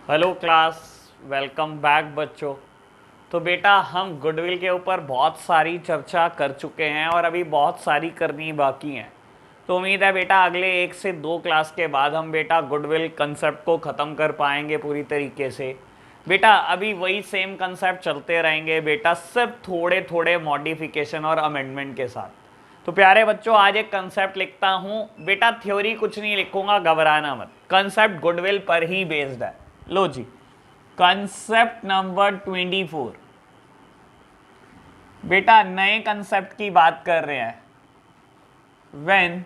Hello class, welcome back बच्चों। तो बेटा हम गुडविल के ऊपर बहुत सारी चर्चा कर चुके हैं और अभी बहुत सारी करनी बाकी हैं। तो उम्मीद है बेटा अगले 1 से 2 क्लास के बाद हम बेटा गुडविल कंसेप्ट को ख़त्म कर पाएंगे पूरी तरीके से। बेटा अभी वही सेम कंसेप्ट चलते रहेंगे बेटा, सिर्फ थोड़े थोड़े मॉडिफिकेशन और अमेंडमेंट के साथ। तो प्यारे बच्चों आज एक कंसेप्ट लिखता हूँ बेटा, थ्योरी कुछ नहीं लिखूंगा, घबराना मत, कंसेप्ट गुडविल पर ही बेस्ड है। लो जी, कंसेप्ट नंबर 24 बेटा नए कंसेप्ट की बात कर रहे हैं। When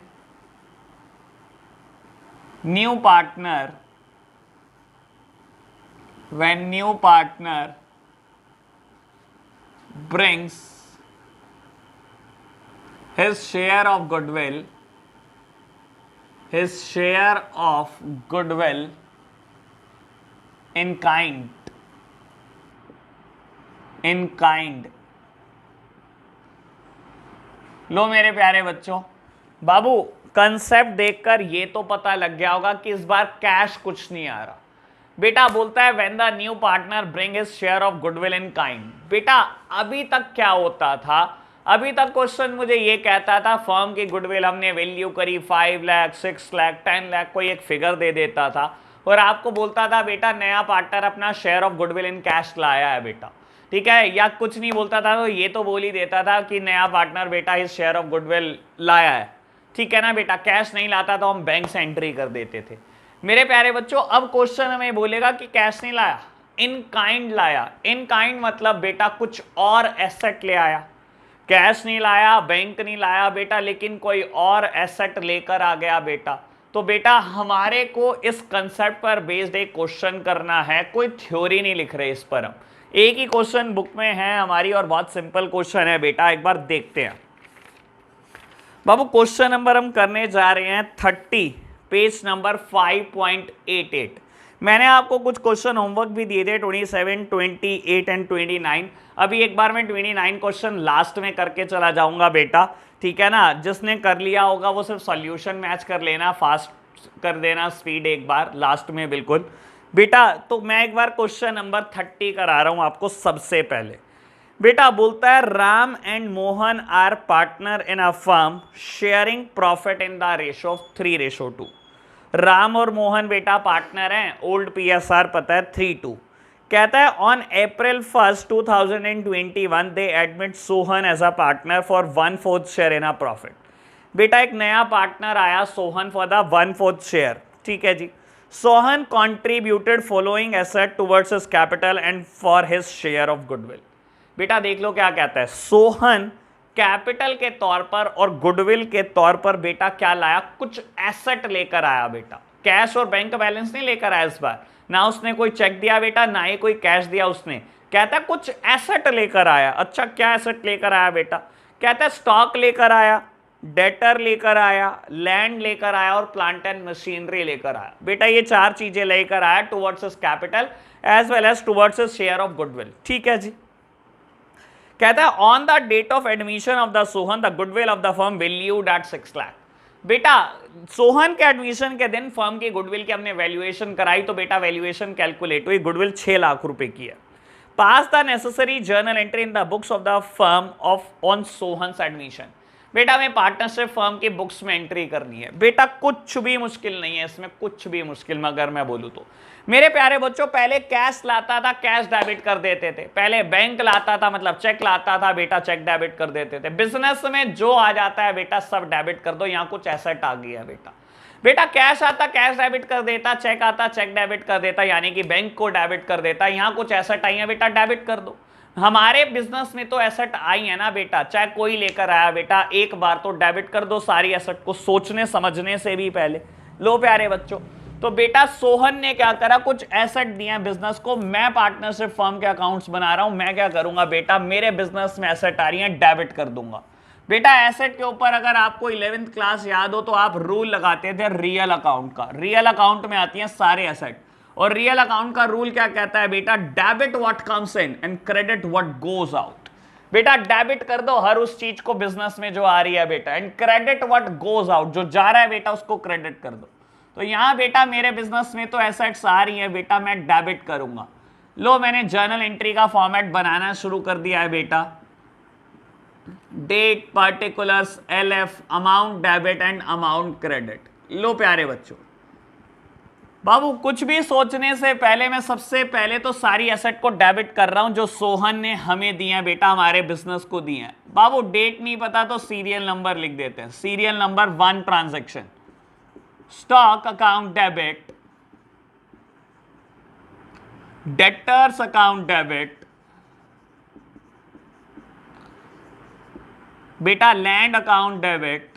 new partner brings his share of goodwill in kind लो मेरे प्यारे बच्चों, बाबू कंसेप्ट देखकर ये तो पता लग गया होगा कि इस बार कैश कुछ नहीं आ रहा। बेटा बोलता है when the new partner bring his share of goodwill in kind. बेटा अभी तक क्या होता था, अभी तक क्वेश्चन मुझे ये कहता था फर्म की गुडविल हमने वैल्यू करी 5 लाख 6 लाख 10 लाख, कोई एक फिगर दे देता था और आपको बोलता था बेटा नया पार्टनर अपना share of goodwill in cash लाया है बेटा, ठीक है, या कुछ नहीं बोलता था तो ये तो बोल ही देता था कि नया पार्टनर बेटा इस शेयर ऑफ गुडविल लाया है, ठीक है ना बेटा। कैश नहीं लाता तो हम बैंक से एंट्री कर देते थे। मेरे प्यारे बच्चों अब क्वेश्चन हमें बोलेगा कि कैश नहीं लाया, इन काइंड लाया। इन काइंड मतलब बेटा कुछ और एसेट ले आया। कैश नहीं लाया, बैंक नहीं लाया बेटा, लेकिन कोई और एसेट लेकर आ गया बेटा। तो बेटा हमारे को इस कंसेप्ट पर बेस्ड एक क्वेश्चन करना है, कोई थ्योरी नहीं लिख रहे इस पर हम। एक ही क्वेश्चन बुक में है हमारी और बहुत सिंपल क्वेश्चन है बेटा, एक बार देखते हैं बाबू। क्वेश्चन नंबर हम करने जा रहे हैं 30, पेज नंबर 5.88। मैंने आपको कुछ क्वेश्चन होमवर्क भी दिए थे 27, 28 एंड 29। अभी एक बार मैं 29 क्वेश्चन लास्ट में करके चला जाऊंगा बेटा, ठीक है ना। जिसने कर लिया होगा वो सिर्फ सॉल्यूशन मैच कर लेना, फास्ट कर देना स्पीड एक बार लास्ट में बिल्कुल बेटा। तो मैं एक बार क्वेश्चन नंबर 30 करा रहा हूं आपको। सबसे पहले बेटा बोलता है Ram and Mohan are partner in a firm sharing profit in the ratio of 3:2। Ram और मोहन बेटा पार्टनर हैं, ओल्ड PSR पता है 3:2। कहता है on April 1, 2021 they admit Sohan as a partner for 1/4 share in a profit. बेटा एक नया पार्टनर आया सोहन फॉर द 1/4 शेयर, ठीक है जी। Sohan contributed following asset towards his capital and for his share of goodwill. बेटा देख लो क्या कहता है, सोहन कैपिटल के तौर पर और गुडविल के तौर पर बेटा क्या लाया, कुछ एसेट लेकर आया बेटा। कैश और बैंक बैलेंस नहीं लेकर आया इस बार, ना उसने कोई चेक दिया बेटा, ना ही कोई कैश दिया उसने। कहता है कुछ एसेट लेकर आया। अच्छा क्या एसेट लेकर आया बेटा, कहता है स्टॉक लेकर आया, डेटर लेकर आया, लैंड लेकर आया और प्लांट एंड मशीनरी लेकर आया। बेटा ये 4 चीजें लेकर आया towards his capital as well as towards his share of goodwill, ठीक है जी। कहता है on the date of admission of the Sohan the goodwill of the firm valued at 6 lakh. बेटा सोहन के एडमिशन के दिन फर्म की गुडविल की हमने वैल्यूएशन कराई, तो बेटा वैल्यूएशन कैलकुलेट हुई, गुडविल 6 लाख रुपए की है। Pass the necessary journal entry in the books of the firm of on Sohan's admission. बेटा हमें पार्टनरशिप फर्म की बुक्स में एंट्री करनी है। बेटा कुछ भी मुश्किल नहीं है इसमें, कुछ भी मुश्किल अगर मैं बोलूं तो। मेरे प्यारे बच्चों पहले कैश लाता था, कैश डेबिट कर देते थे। पहले बैंक लाता था मतलब चेक लाता था बेटा, चेक डेबिट कर देते थे। बिजनेस में जो आ जाता है बेटा सब डेबिट कर दो, यहाँ कुछ एसेट आ गया बेटा। बेटा कैश आता कैश डेबिट कर देता, चेक आता चेक डेबिट कर देता, यानी कि बैंक को डेबिट कर देता। यहाँ कुछ एसेट आई है बेटा, डेबिट कर दो। हमारे बिजनेस में तो एसेट आई है ना बेटा, चाहे कोई लेकर आया बेटा, एक बार तो डेबिट कर दो सारी एसेट को, सोचने समझने से भी पहले। लो प्यारे बच्चों, तो बेटा सोहन ने क्या करा, कुछ एसेट दिए बिजनेस को। मैं पार्टनरशिप फर्म के अकाउंट्स बना रहा हूं, मैं क्या करूंगा बेटा, मेरे बिजनेस में एसेट आ रही है, डेबिट कर दूंगा बेटा। एसेट के ऊपर अगर आपको 11th क्लास याद हो तो आप रूल लगाते थे रियल अकाउंट का। रियल अकाउंट में आती है सारे एसेट, और रियल अकाउंट का रूल क्या कहता है बेटा, debit what comes in and credit what goes out. बेटा डेबिट कर दो हर उस चीज को बिजनेस में जो आ रही है बेटा, and credit what goes out, जो जा रहा है बेटा उसको क्रेडिट कर दो। तो यहां बेटा मेरे बिजनेस में तो एसेट्स आ रही है बेटा, मैं डेबिट करूंगा। लो मैंने जर्नल एंट्री का फॉर्मेट बनाना शुरू कर दिया है बेटा, date, particulars, LF, amount debit and amount credit. लो प्यारे बच्चों, बाबू कुछ भी सोचने से पहले मैं सबसे पहले तो सारी एसेट को डेबिट कर रहा हूं जो सोहन ने हमें दिए हैं बेटा, हमारे बिजनेस को दिए हैं। बाबू डेट नहीं पता तो सीरियल नंबर लिख देते हैं, serial number 1 transaction, stock account debit, debtors account debit, बेटा लैंड अकाउंट डेबिट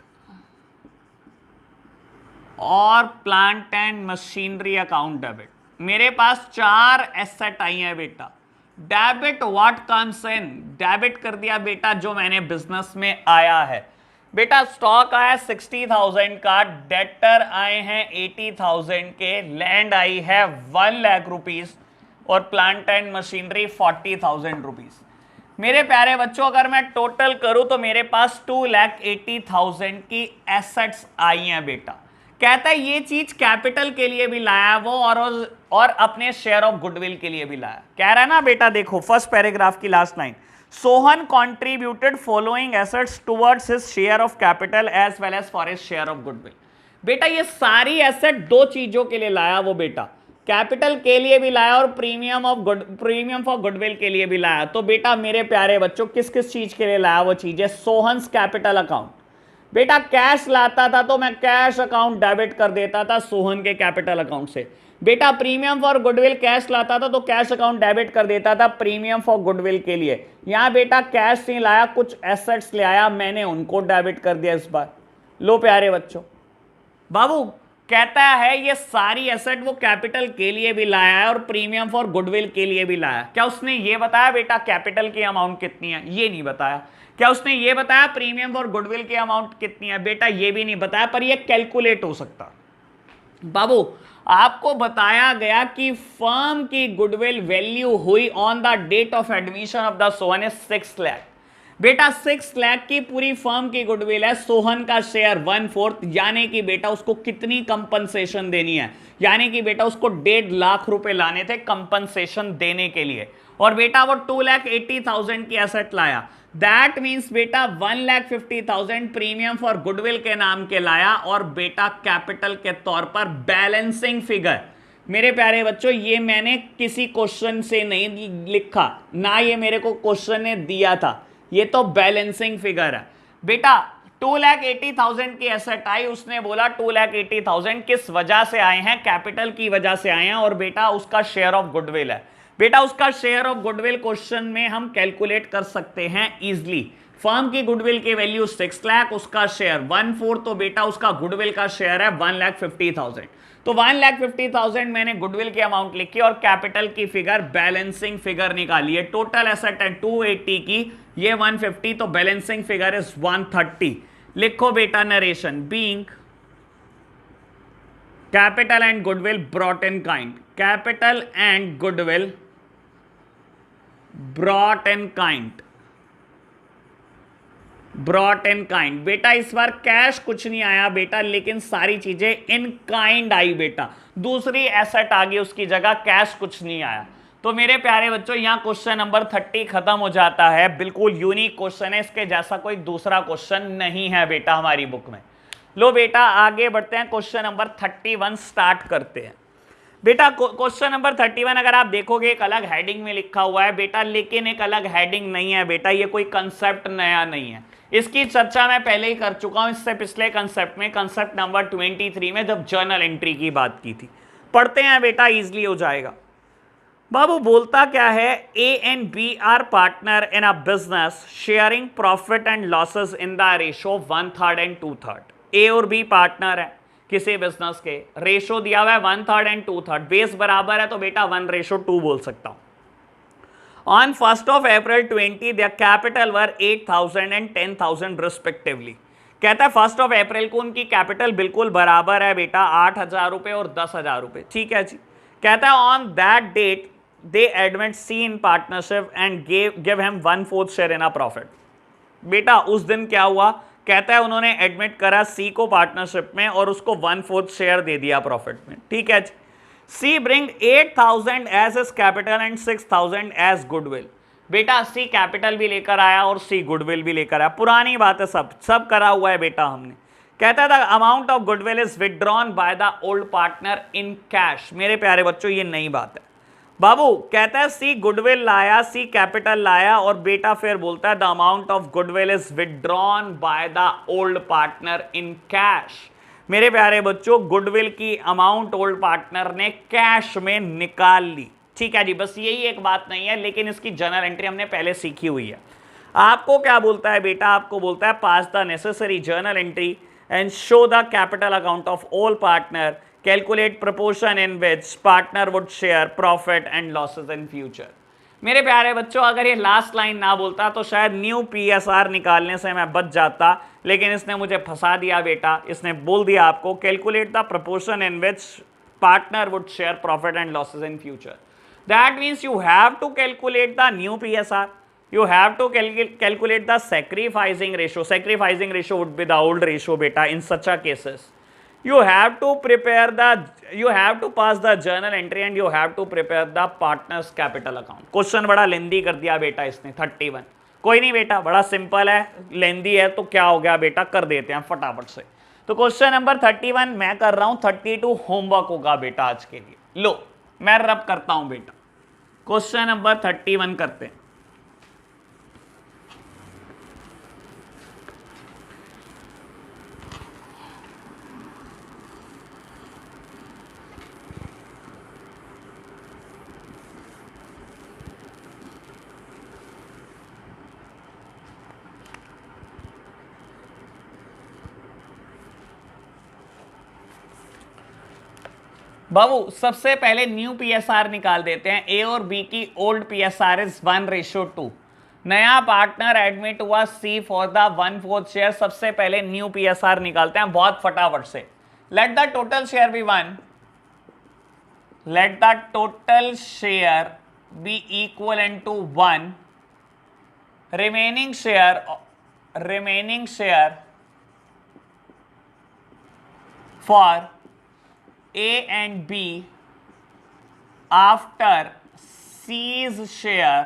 और plant and machinery account debit. मेरे पास 4 एसेट आई हैं बेटा। Debit what comes in, debit कर दिया बेटा जो मैंने बिजनेस में आया है। बेटा स्टॉक आया 60,000 का, डेटर आए हैं 80,000 के, लैंड आई है 1 लाख रुपीज और प्लांट एंड मशीनरी 40,000 रुपीज। मेरे प्यारे बच्चों अगर मैं टोटल करूं तो मेरे पास 2,80,000 की एसेट्स आई हैं बेटा। कहता है ये चीज कैपिटल के लिए भी लाया वो और अपने शेयर ऑफ गुडविल के लिए भी लाया। कह रहा है ना बेटा, देखो फर्स्ट पैराग्राफ की last line, Sohan contributed following assets towards his share of capital as well as for his share of goodwill. बेटा ये सारी एसेट 2 चीजों के लिए लाया वो बेटा, कैपिटल के लिए भी लाया और प्रीमियम फॉर गुडविल के लिए भी लाया। तो बेटा मेरे प्यारे बच्चों किस किस चीज के लिए लाया वो चीज है, सोहन्स कैपिटल अकाउंट। बेटा कैश लाता था तो मैं कैश अकाउंट डेबिट कर देता था सोहन के कैपिटल अकाउंट से। बेटा प्रीमियम फॉर गुडविल कैश लाता था तो कैश अकाउंट डेबिट कर देता था प्रीमियम फॉर गुडविल के लिए। यहां बेटा कैश नहीं लाया, कुछ एसेट्स ले आया, मैंने उनको डेबिट कर दिया इस बार। लो प्यारे बच्चों, बाबू कहता है ये सारी एसेट वो कैपिटल के लिए भी लाया है और प्रीमियम फॉर गुडविल के लिए भी लाया। क्या उसने ये बताया बेटा कैपिटल की अमाउंट कितनी है? ये नहीं बताया। क्या उसने ये बताया प्रीमियम फॉर गुडविल की अमाउंट कितनी है? बेटा ये भी नहीं बताया, पर ये कैलकुलेट हो सकता। बाबू आपको बताया गया कि फर्म की गुडविल वैल्यू हुई on the date of admission of the Sohan is 6 lakh. बेटा 6 लाख की पूरी फर्म की गुडविल है, सोहन का शेयर 1/4, यानी कि बेटा उसको कितनी कंपनसेशन देनी है, यानी कि बेटा उसको 1.5 लाख रुपए लाने थे कंपनसेशन देने के लिए। और बेटा वो 2,80,000 की एसेट लाया, दैट मीन्स बेटा 1,50,000 प्रीमियम फॉर गुडविल के नाम के लाया और बेटा कैपिटल के तौर पर बैलेंसिंग फिगर। मेरे प्यारे बच्चों ये मैंने किसी क्वेश्चन से नहीं लिखा, ना ये मेरे को क्वेश्चन ने दिया था, ये तो बैलेंसिंग फिगर है बेटा। 2,80,000 की एसेट आई, उसने बोला 2,80,000 किस वजह से आए हैं, कैपिटल की वजह से आए हैं और बेटा उसका शेयर ऑफ गुडविल है। बेटा उसका शेयर ऑफ गुडविल क्वेश्चन में हम कैलकुलेट कर सकते हैं इजीली। फर्म की गुडविल की वैल्यू 6 लाख, उसका शेयर 1/4, तो बेटा उसका गुडविल का शेयर है 1,50,000। तो 1,50,000 मैंने गुडविल की अमाउंट लिखी और कैपिटल की फिगर बैलेंसिंग फिगर निकाली है। टोटल एसेट है 280 की, ये 150, तो बैलेंसिंग फिगर इज 130। लिखो बेटा narration, being capital and goodwill brought in kind, capital and goodwill brought in kind, brought in kind. बेटा इस बार कैश कुछ नहीं आया बेटा, लेकिन सारी चीजें इन काइंड आई बेटा, दूसरी एसेट आ गई उसकी जगह, कैश कुछ नहीं आया। तो मेरे प्यारे बच्चों यहां क्वेश्चन नंबर 30 खत्म हो जाता है। बिल्कुल यूनिक क्वेश्चन है, इसके जैसा कोई दूसरा क्वेश्चन नहीं है बेटा हमारी बुक में। लो बेटा आगे बढ़ते हैं, क्वेश्चन नंबर 31 स्टार्ट करते हैं। बेटा क्वेश्चन नंबर 31 अगर आप देखोगे एक अलग हेडिंग में लिखा हुआ है बेटा, लेकिन एक अलग हेडिंग नहीं है बेटा, ये कोई कंसेप्ट नया नहीं है, इसकी चर्चा मैं पहले ही कर चुका हूं इससे पिछले कंसेप्ट में, कंसेप्ट नंबर 23 में जब जर्नल एंट्री की बात की थी। पढ़ते हैं बेटा, इजीली हो जाएगा। बाबू बोलता क्या है, A and B are partner in a business sharing profit and losses in the ratio 1/3 and 2/3। A और बी पार्टनर है किसी बिजनेस के, रेशो दिया हुआ है 1/3 एंड 2/3, बेस बराबर है तो बेटा 1:2 बोल सकता हूं। On 1st of April 20, their capital were 8,000 and 10,000 respectively। कहता है 1st of April को उनकी कैपिटल बिल्कुल बराबर है बेटा, 8,000 रुपए और 10,000 रुपए, ठीक है जी। कहता है on that date they admit C in partnership and give him 1/4 share in a profit। बेटा उस दिन क्या हुआ, कहता है उन्होंने एडमिट करा सी को पार्टनरशिप में और उसको 1/4 शेयर दे दिया प्रॉफिट में, ठीक है। C bring 8,000 as his capital and 6,000 as goodwill. बेटा सी कैपिटल भी लेकर आया और सी गुडविल भी लेकर आया, पुरानी बात है, सब करा हुआ है बेटा हमने। कहता था amount of goodwill is withdrawn bye the old partner in cash. मेरे प्यारे बच्चों ये नई बात है बाबू। कहता है सी गुडविल लाया, सी कैपिटल लाया और बेटा फिर बोलता है the amount of goodwill is withdrawn bye the old partner in cash. मेरे प्यारे बच्चों गुडविल की अमाउंट ओल्ड पार्टनर ने कैश में निकाल ली, ठीक है जी। बस यही एक बात नहीं है, लेकिन इसकी जर्नल एंट्री हमने पहले सीखी हुई है। आपको क्या बोलता है बेटा, आपको बोलता है pass the necessary journal entry and show the capital account of all partner, calculate proportion in which partner would share profit and losses in future. मेरे प्यारे बच्चों अगर ये लास्ट लाइन ना बोलता तो शायद न्यू पीएसआर निकालने से मैं बच जाता, लेकिन इसने मुझे फंसा दिया बेटा। इसने बोल दिया आपको calculate the proportion in which partner would share profit and losses in future. That means you have to calculate the new PSR. You have to calculate the sacrificing ratio. Sacrificing ratio would be the old ratio, beta. In such a cases, you have to pass the journal entry and you have to prepare the partner's capital account. Question बड़ा लेंदी कर दिया बेटा इसने 31। कोई नहीं बेटा, बड़ा simple है, लेंदी है तो क्या हो गया बेटा, कर देते हैं फटाफट से। तो क्वेश्चन नंबर 31 मैं कर रहा हूं, 32 होमवर्क होगा बेटा आज के लिए। लो मैं रब करता हूं बेटा, क्वेश्चन नंबर 31 करते हैं। बाबू सबसे पहले न्यू पीएसआर निकाल देते हैं। ए और बी की ओल्ड पीएसआर इज 1:2। नया पार्टनर एडमिट हुआ सी फॉर द 1/4 शेयर। सबसे पहले न्यू पीएसआर निकालते हैं बहुत फटाफट से। Let the total share be 1, let the total share be equal to 1, remaining share for A and B after C's share।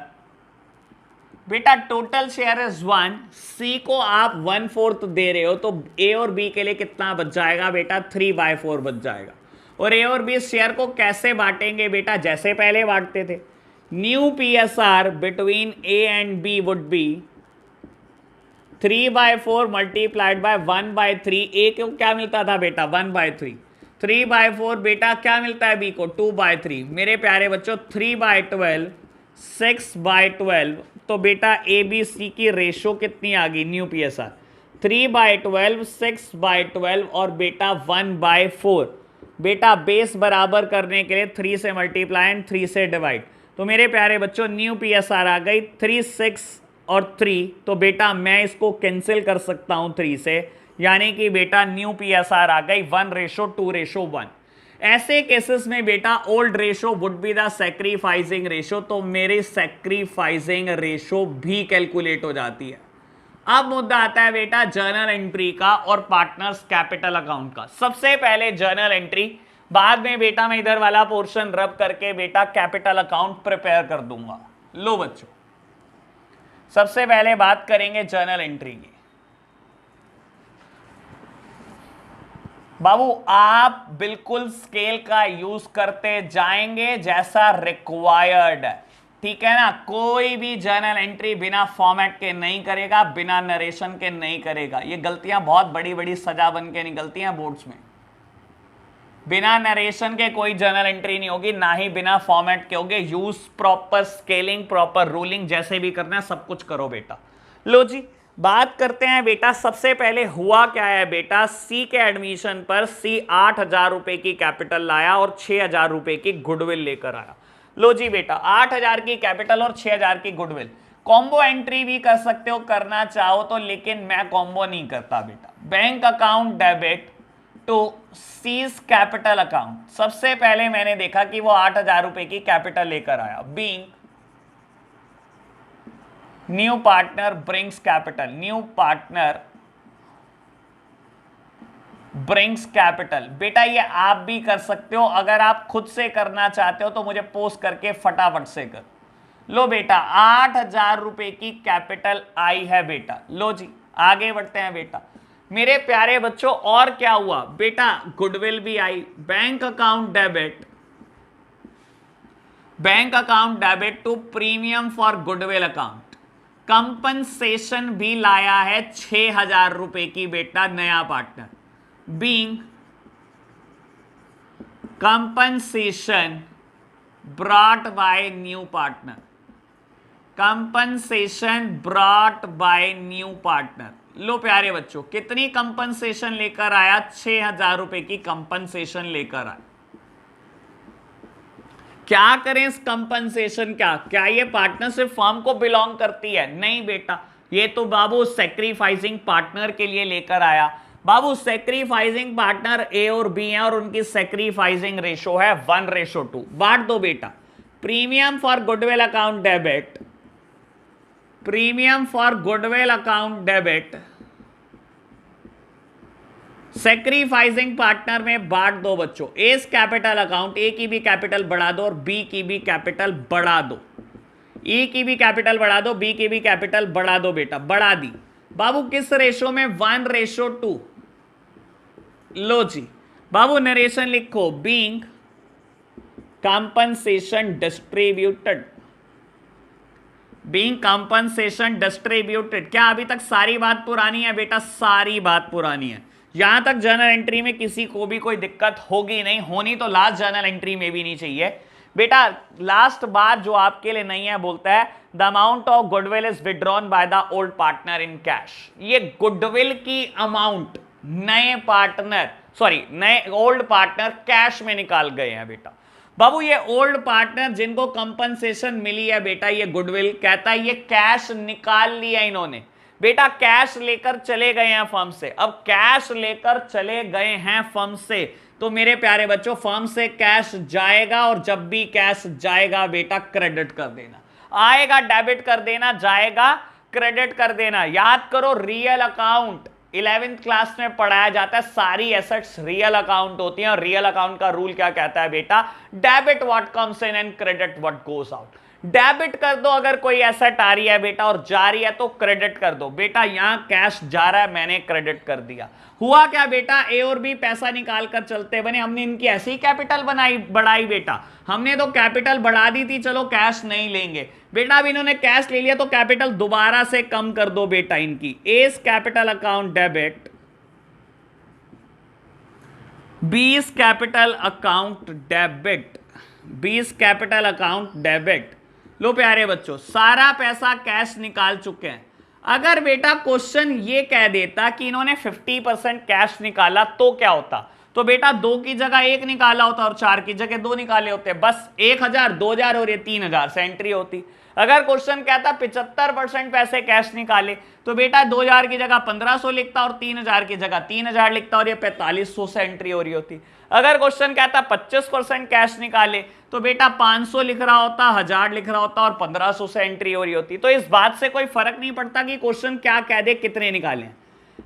बेटा टोटल शेयर इज 1, C को आप 1/4 दे रहे हो तो A और B के लिए कितना बच जाएगा बेटा, 3/4 बच जाएगा। और A और B शेयर को कैसे बांटेंगे बेटा, जैसे पहले बांटते थे। New PSR between A and B would be 3/4 multiplied by 1/3। A को क्या मिलता था बेटा, 1/3। 3/4 बेटा क्या मिलता है बी को, 2/3। मेरे प्यारे बच्चों 3/12 6/12। तो बेटा ए बी सी की रेशो कितनी आ गई न्यू पीएसआर, 3/12 6/12 और बेटा 1/4। बेटा बेस बराबर करने के लिए 3 से मल्टीप्लाई एंड 3 से डिवाइड। तो मेरे प्यारे बच्चों न्यू पीएसआर आ गई 3 6 और 3। तो बेटा मैं इसको कैंसिल कर सकता हूं 3 से, यानी कि बेटा न्यू पीएसआर आ गई 1:2:1। ऐसे केसेस में बेटा old ratio would be the sacrificing ratio, तो मेरी सैक्रिफाइसिंग रेशो भी कैलकुलेट हो जाती है। अब मुद्दा आता है बेटा जर्नल एंट्री का और पार्टनर्स कैपिटल अकाउंट का। सबसे पहले जर्नल एंट्री, बाद में बेटा मैं इधर वाला पोर्शन रब करके बेटा कैपिटल अकाउंट प्रिपेयर कर दूंगा। लो बच्चों सबसे पहले बात करेंगे जर्नल एंट्री की। बाबू आप बिल्कुल स्केल का यूज करते जाएंगे जैसा रिक्वायर्ड है, ठीक है ना। कोई भी जर्नल एंट्री बिना फॉर्मेट के नहीं करेगा, बिना नरेशन के नहीं करेगा। ये गलतियां बहुत बड़ी बड़ी सजा बन के निकलती हैं बोर्ड्स में। बिना नरेशन के कोई जर्नल एंट्री नहीं होगी, ना ही बिना फॉर्मेट के होगी। Use proper scaling, proper ruling, जैसे भी करना है सब कुछ करो बेटा। लो जी बात करते हैं बेटा। सबसे पहले हुआ क्या है बेटा, सी के एडमिशन पर सी 8,000 रुपए की कैपिटल लाया और 6,000 रुपए की गुडविल लेकर आया। लो जी बेटा 8,000 की कैपिटल और 6,000 की गुडविल। कॉम्बो एंट्री भी कर सकते हो करना चाहो तो, लेकिन मैं कॉम्बो नहीं करता बेटा। Bank account debit to C's capital account. सबसे पहले मैंने देखा कि वो 8,000 रुपए की कैपिटल लेकर आया। Being new partner brings capital, new partner brings capital. बेटा ये आप भी कर सकते हो, अगर आप खुद से करना चाहते हो तो मुझे पोस्ट करके फटाफट से कर लो। बेटा 8,000 रुपए की कैपिटल आई है बेटा। लो जी आगे बढ़ते हैं बेटा मेरे प्यारे बच्चों। और क्या हुआ बेटा, गुडविल भी आई, bank account debit, bank account debit to premium for goodwill account. Compensation भी लाया है 6,000 रुपए की बेटा नया partner. Being compensation brought by new partner, compensation brought by new partner. लो प्यारे बच्चों कितनी कंपनसेशन लेकर आया, 6,000 रुपए की कंपनसेशन लेकर आया। क्या करें इस कंपनसेशन का, क्या ये पार्टनरशिप फर्म को बिलोंग करती है? नहीं बेटा, ये तो बाबू सेक्रीफाइसिंग पार्टनर के लिए लेकर आया। बाबू सेक्रीफाइसिंग पार्टनर ए और बी है और उनकी सेक्रीफाइसिंग रेशो है 1:2। बांट दो बेटा। Premium for goodwill account debit, premium for goodwill account debit sacrificing partner में बांट दो बच्चों। एस कैपिटल अकाउंट, ए की भी कैपिटल बढ़ा दो और बी की भी कैपिटल बढ़ा दो। ई की भी कैपिटल बढ़ा दो, बी की भी कैपिटल बढ़ा दो बेटा। बढ़ा दी बाबू किस रेशो में, 1:2। लो जी बाबू नरेशन लिखो। Being compensation distributed, being compensation distributed. क्या अभी तक सारी बात पुरानी है बेटा? सारी बात पुरानी है। यहां तक जर्नल एंट्री में किसी को भी कोई दिक्कत होगी नहीं, होनी तो लास्ट जर्नल एंट्री में भी नहीं चाहिए बेटा। लास्ट बात जो आपके लिए नहीं है बोलता है the amount of goodwill is withdrawn by the old partner in cash. ये गुडविल की अमाउंट नए पार्टनर, सॉरी नए ओल्ड पार्टनर कैश में निकाल गए हैं बेटा। बाबू ये ओल्ड पार्टनर जिनको कंपनसेशन मिली है बेटा, ये गुडविल कहता है ये कैश निकाल लिया इन्होंने बेटा, कैश लेकर चले गए हैं फर्म से। अब कैश लेकर चले गए हैं फर्म से तो मेरे प्यारे बच्चों फर्म से कैश जाएगा और जब भी कैश जाएगा बेटा क्रेडिट कर देना। आएगा डेबिट कर देना, जाएगा क्रेडिट कर देना। याद करो रियल अकाउंट 11th क्लास में पढ़ाया जाता है, सारी एसेट्स रियल अकाउंट होती हैं और रियल अकाउंट का रूल क्या कहता है बेटा, debit what comes in and credit what goes out. Debit कर दो अगर कोई एसेट आ रही है बेटा और जा रही है तो क्रेडिट कर दो बेटा। यहां कैश जा रहा है, मैंने क्रेडिट कर दिया। हुआ क्या बेटा, ए और बी पैसा निकाल कर चलते बने, हमने इनकी ऐसी कैपिटल बढ़ाई बेटा। हमने तो कैपिटल बढ़ा दी थी, चलो कैश नहीं लेंगे बेटा। अब इन्होंने कैश ले लिया तो कैपिटल दोबारा से कम कर दो बेटा इनकी। A's capital account debit, B's capital account debit, B's capital account debit. लो प्यारे बच्चों सारा पैसा कैश निकाल चुके हैं। अगर बेटा क्वेश्चन ये कह देता कि इन्होंने 50% कैश निकाला तो क्या होता, तो बेटा 2 की जगह 1 निकाला होता और 4 की जगह 2 निकाले होते। बस 1,000, 2,000 और ये 3,000 से एंट्री होती। अगर क्वेश्चन कहता 75% पैसे कैश निकाले तो बेटा 2,000 की जगह 1,500 लिखता और 3,000 की जगह 3,000 लिखता और ये 4,500 से एंट्री हो रही होती। अगर क्वेश्चन कहता 25% कैश निकाले तो बेटा 500 लिख रहा होता, 1,000 लिख रहा होता और 1,500 से एंट्री हो रही होती। तो इस बात से कोई फर्क नहीं पड़ता कि क्वेश्चन क्या कह दे, कितने निकाले।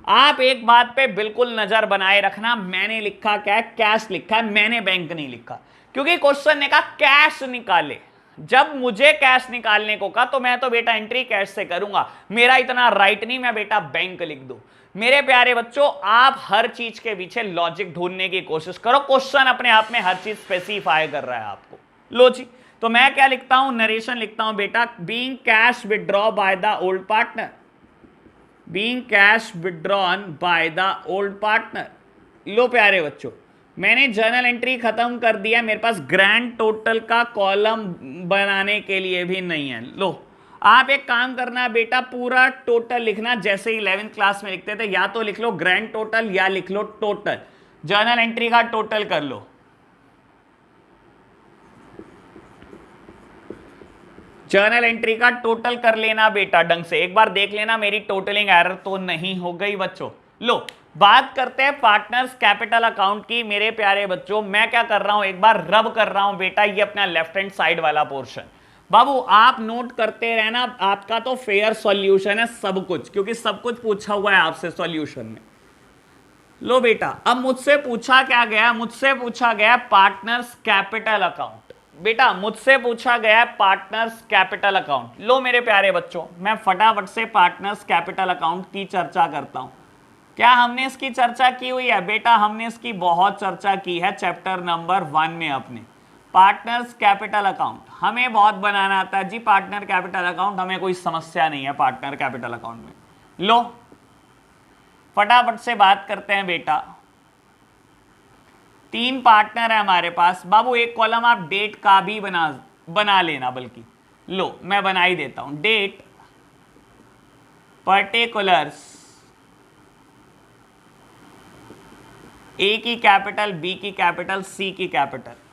आप एक बात पे बिल्कुल नजर बनाए रखना, मैंने लिखा क्या है, कैश लिखा है, मैंने बैंक नहीं लिखा, क्योंकि क्वेश्चन ने कहा कैश निकाले। जब मुझे कैश निकालने को कहा तो मैं तो बेटा एंट्री कैश से करूंगा, मेरा इतना राइट नहीं मैं बेटा बैंक लिख दूं। मेरे प्यारे बच्चों आप हर चीज के पीछे लॉजिक ढूंढने की कोशिश करो, क्वेश्चन अपने आप में हर चीज स्पेसिफाई कर रहा है आपको। लो जी तो मैं क्या लिखता हूं, नरेशन लिखता हूं बेटा, being cash withdraw by the old partner, being cash withdrawn by the old partner. लो प्यारे बच्चों मैंने जर्नल एंट्री खत्म कर दिया, मेरे पास ग्रैंड टोटल का कॉलम बनाने के लिए भी नहीं है। लो आप एक काम करना बेटा, पूरा टोटल लिखना जैसे 11th क्लास में लिखते थे, या तो लिख लो ग्रैंड टोटल या लिख लो टोटल। जर्नल एंट्री का टोटल कर लो, जर्नल एंट्री का टोटल कर लेना बेटा ढंग से, एक बार देख लेना मेरी टोटलिंग एरर तो नहीं हो गई बच्चों। लो बात करते हैं पार्टनर्स कैपिटल अकाउंट की। मेरे प्यारे बच्चों मैं क्या कर रहा हूं, एक बार रब कर रहा हूं बेटा ये अपना लेफ्ट हैंड साइड वाला पोर्शन। बाबू आप नोट करते रहना, आपका तो फेयर सॉल्यूशन है सब कुछ, क्योंकि सब कुछ पूछा हुआ है आपसे सॉल्यूशन में। लो बेटा, अब मुझसे पूछा क्या गया, मुझसे पूछा गया पार्टनर्स कैपिटल अकाउंट। बेटा मुझसे पूछा गया पार्टनर्स कैपिटल अकाउंट। लो मेरे प्यारे बच्चों, मैं फटाफट से पार्टनर्स कैपिटल अकाउंट की चर्चा करता हूं। क्या हमने इसकी चर्चा की हुई है? बेटा हमने इसकी बहुत चर्चा की है चैप्टर नंबर 1 में अपने। पार्टनर्स कैपिटल अकाउंट हमें बहुत बनाना आता है जी। पार्टनर कैपिटल अकाउंट हमें कोई समस्या नहीं है पार्टनर कैपिटल अकाउंट में। लो फटाफट से बात करते हैं बेटा। 3 पार्टनर है हमारे पास। बाबू एक कॉलम आप डेट का भी बना लेना, बल्कि लो मैं बना ही देता हूं। डेट, पर्टिकुलर्स, ए की कैपिटल, बी की कैपिटल, सी की कैपिटल।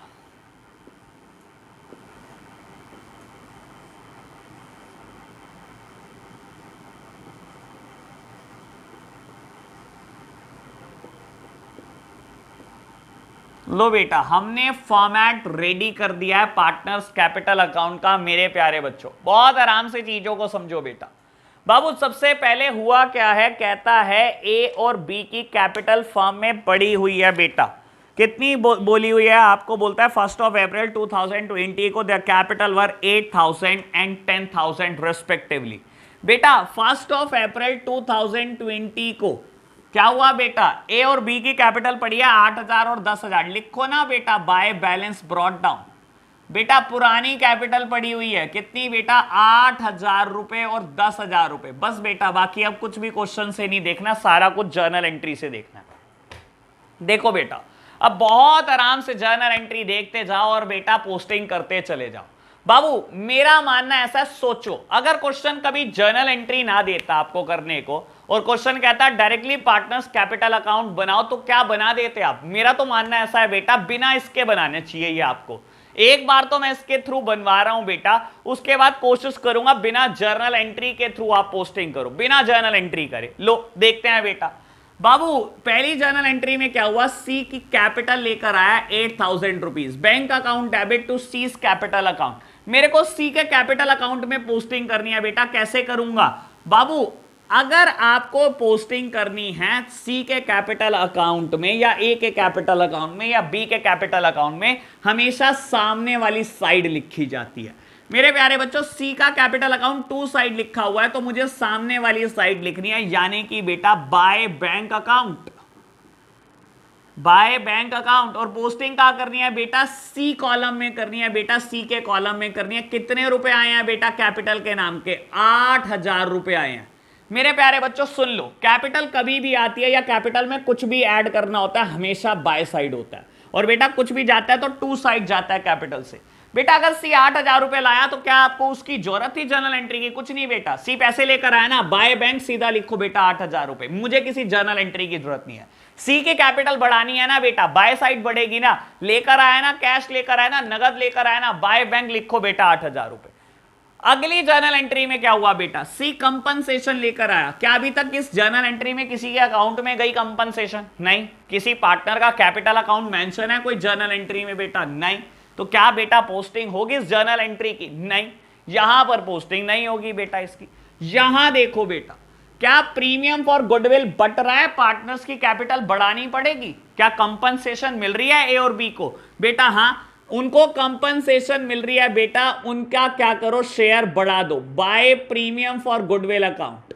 लो बेटा हमने फॉर्मेट रेडी कर दिया है पार्टनर्स कैपिटल अकाउंट का। मेरे प्यारे बच्चों बहुत आराम से चीजों को समझो बेटा। बाबू सबसे पहले हुआ क्या है, कहता है ए और बी की कैपिटल फर्म में पड़ी हुई है बेटा। कितनी बोली हुई है आपको? बोलता है 1 अप्रैल 2020 को the capital were 8,000 and 10,000 respectively. बेटा 1 अप्रैल 2020 को क्या हुआ बेटा? ए और बी की कैपिटल पड़ी है 8,000 और 10,000। लिखो ना बेटा बाय बैलेंस ब्रॉट डाउन। बेटा पुरानी कैपिटल पड़ी हुई है कितनी बेटा? 8,000 रुपए और 10,000 रुपए। बस बेटा बाकी अब कुछ भी क्वेश्चन से नहीं देखना, सारा कुछ जर्नल एंट्री से देखना है। देखो बेटा अब बहुत आराम से जर्नल एंट्री देखते जाओ और बेटा पोस्टिंग करते चले जाओ। बाबू मेरा मानना ऐसा है, सोचो अगर क्वेश्चन कभी जर्नल एंट्री ना देता आपको करने को और क्वेश्चन कहता है डायरेक्टली पार्टनर्स कैपिटल अकाउंट बनाओ, तो क्या बना देते आप? मेरा तो मानना ऐसा है बेटा बिना इसके बनाने चाहिए ये आपको। एक बार तो मैं इसके थ्रू बनवा रहा हूं बेटा, उसके बाद कोशिश करूंगा बिना जर्नल एंट्री के थ्रू आप पोस्टिंग करो, बिना जर्नल एंट्री करे। लो देखते हैं बेटा। बाबू पहली जर्नल एंट्री में क्या हुआ? सी की कैपिटल लेकर आया 8,000 rupees. Bank account debit to C's capital account. मेरे को सी के कैपिटल अकाउंट में पोस्टिंग करनी है बेटा। कैसे करूंगा बाबू? अगर आपको पोस्टिंग करनी है सी के कैपिटल अकाउंट में या ए के कैपिटल अकाउंट में या बी के कैपिटल अकाउंट में, हमेशा सामने वाली साइड लिखी जाती है। मेरे प्यारे बच्चों सी का कैपिटल अकाउंट 2 साइड लिखा हुआ है, तो मुझे सामने वाली साइड लिखनी है, यानी कि बेटा by bank account, by bank account. और पोस्टिंग कहां करनी है बेटा? सी कॉलम में करनी है बेटा, सी के कॉलम में करनी है। कितने रुपए आए हैं बेटा कैपिटल के नाम के? 8,000 रुपए आए हैं। मेरे प्यारे बच्चों सुन लो, कैपिटल कभी भी आती है या कैपिटल में कुछ भी ऐड करना होता है हमेशा बाय साइड होता है, और बेटा कुछ भी जाता है तो 2 साइड जाता है कैपिटल से। बेटा अगर सी 8,000 रुपए लाया तो क्या आपको उसकी जरूरत थी जर्नल एंट्री की? कुछ नहीं बेटा। सी पैसे लेकर आया ना, बाय बैंक सीधा लिखो बेटा 8,000 रुपए। मुझे किसी जर्नल एंट्री की जरूरत नहीं है। सी की कैपिटल बढ़ानी है ना बेटा, बाय साइड बढ़ेगी ना। लेकर आया ना, कैश लेकर आया ना, नगद लेकर आया ना, बाय बैंक लिखो बेटा 8,000 रुपए। अगली जर्नल एंट्री में क्या हुआ बेटा? सी कंपनसेशन लेकर आया। क्या अभी तक इस जर्नल एंट्री में किसी के अकाउंट में गई कंपनसेशन? नहीं। किसी पार्टनर का कैपिटल अकाउंट मेंशन है कोई जर्नल एंट्री में बेटा? नहीं। तो क्या बेटा पोस्टिंग होगी इस जर्नल एंट्री की? नहीं, यहां पर पोस्टिंग नहीं होगी बेटा इसकी। यहां देखो बेटा, क्या प्रीमियम फॉर गुडविल बट रहा है? पार्टनर्स की कैपिटल बढ़ानी पड़ेगी। क्या कंपनसेशन मिल रही है ए और बी को? बेटा हां, उनको कंपनसेशन मिल रही है बेटा, उनका क्या करो? शेयर बढ़ा दो। By premium for goodwill account,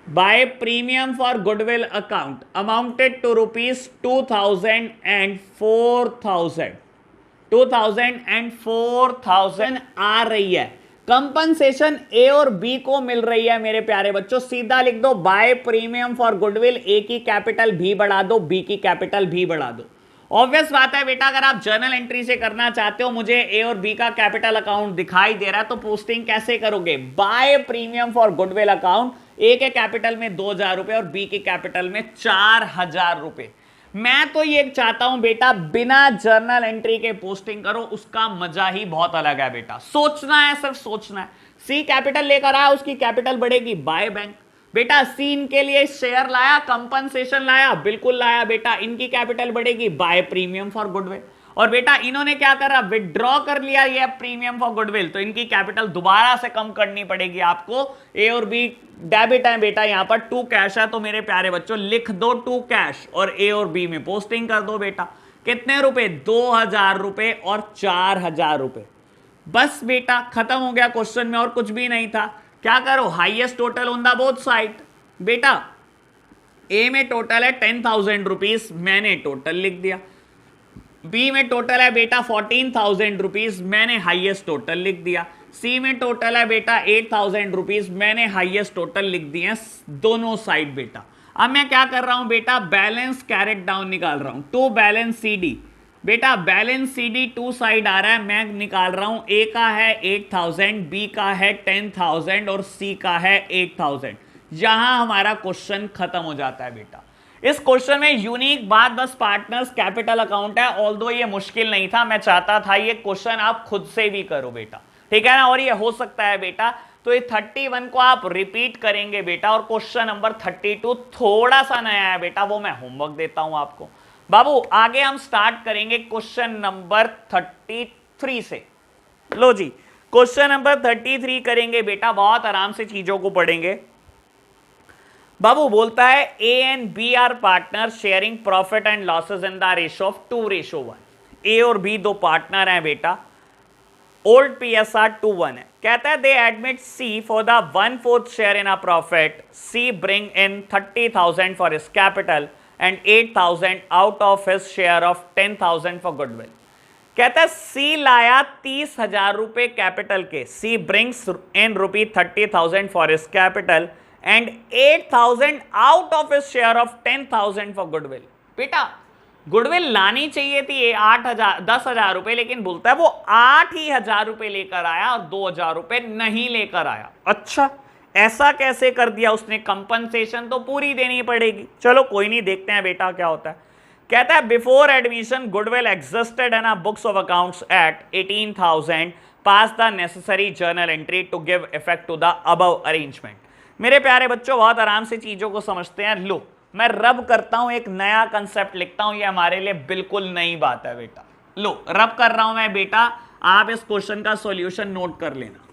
by premium for goodwill account amounted to rupees 2,000 and 4,000। 2,000 and 4,000 आ रही है। कंपनसेशन ए और बी को मिल रही है मेरे प्यारे बच्चों। सीधा लिख दो बाय प्रीमियम फॉर गुडविल, ए की कैपिटल भी बढ़ा दो, बी की कैपिटल भी बढ़ा दो। ऑब्वियस बात है बेटा, अगर आप जर्नल एंट्री से करना चाहते हो, मुझे ए और बी का कैपिटल अकाउंट दिखाई दे रहा है, तो पोस्टिंग कैसे करोगे? By premium for goodwill account, A के कैपिटल में 2,000 रुपए और बी के कैपिटल में 4,000 रुपए। मैं तो ये चाहता हूं बेटा बिना जर्नल एंट्री के पोस्टिंग करो, उसका मजा ही बहुत अलग है बेटा। सोचना है, सिर्फ सोचना है। सी कैपिटल लेकर आया, उसकी कैपिटल बढ़ेगी बाय बैंक। बेटा सी इनके लिए शेयर लाया, कंपनसेशन लाया, बिल्कुल लाया बेटा, इनकी कैपिटल बढ़ेगी बाय प्रीमियम फॉर गुडविल। और बेटा इन्होंने क्या करा, विड्रॉ कर लिया ये प्रीमियम फॉर गुडविल, तो इनकी कैपिटल दोबारा से कम करनी पड़ेगी आपको। ए और बी डेबिट है बेटा, यहां पर टू कैश है, तो मेरे प्यारे बच्चों लिख दो टू कैश और ए और बी में पोस्टिंग कर दो बेटा। कितने रुपए, 2000 रुपए और 4000 रुपए। बस बेटा खत्म हो गया क्वेश्चन में, और कुछ भी नहीं था। क्या करो, highest total on the both side. बेटा ए में टोटल है 10,000 रुपीज, मैंने टोटल लिख दिया। बी में टोटल है बेटा 14,000 रुपीज, मैंने हाईएस्ट टोटल लिख दिया। सी में टोटल है बेटा 8,000 रुपीज, मैंने हाईएस्ट टोटल लिख दिए दोनों साइड बेटा। अब मैं क्या कर रहा हूं बेटा, बैलेंस कैरेट डाउन निकाल रहा हूं, टू बैलेंस सी डी। बेटा balance C D two side आ रहा है, मैं निकाल रहा हूं, ए का है 8,000, बी का है 10,000 और सी का है 8,000। यहां हमारा क्वेश्चन खत्म हो जाता है बेटा। इस क्वेश्चन में यूनिक बात बस पार्टनर्स कैपिटल अकाउंट है, ऑल्दो ये मुश्किल नहीं था, मैं चाहता था ये क्वेश्चन आप खुद से भी करो बेटा, ठीक है ना, और ये हो सकता है बेटा। तो ये 31 को आप रिपीट करेंगे बेटा, और क्वेश्चन नंबर 32 थोड़ा सा नया है बेटा, वो मैं होमवर्क देता हूं आपको। बाबू आगे हम स्टार्ट करेंगे क्वेश्चन नंबर 33 से। लो जी, क्वेश्चन नंबर 33 करेंगे बेटा, बहुत आराम से चीजों को पढ़ेंगे। बाबू बोलता है A and B are partner sharing profit and losses in the ratio of 2:1। A और बी दो पार्टनर हैं बेटा, ओल्ड PSR 2:1 है। कहता है they admit C for the 1/4 share in a profit, C bring in 30,000 for his capital and 8,000 out of his share of 10,000 for goodwill. कहता है C लाया 30,000 रुपए कैपिटल के, C brings in rupee 30,000 for his capital and 8,000 out of his share of 10,000 for goodwill. बेटा goodwill लानी चाहिए थी 10,000 रुपए, लेकिन बोलता है वो 8,000 रुपए लेकर आया और 2,000 रुपए नहीं लेकर आया। अच्छा ऐसा कैसे कर दिया उसने, कंपनसेशन तो पूरी देनी पड़ेगी। चलो कोई नहीं, देखते हैं बेटा क्या होता है। कहता है before admission goodwill existed in books of accounts at 18,000, pass the necessary journal entry to give effect to the above arrangement. मेरे प्यारे बच्चों बहुत आराम से चीजों को समझते हैं। लो मैं रब करता हूं, एक नया कंसेप्ट लिखता हूं, ये हमारे लिए बिल्कुल नई बात है बेटा। लो रब कर रहा हूं मैं बेटा, आप इस क्वेश्चन का सॉल्यूशन नोट कर लेना।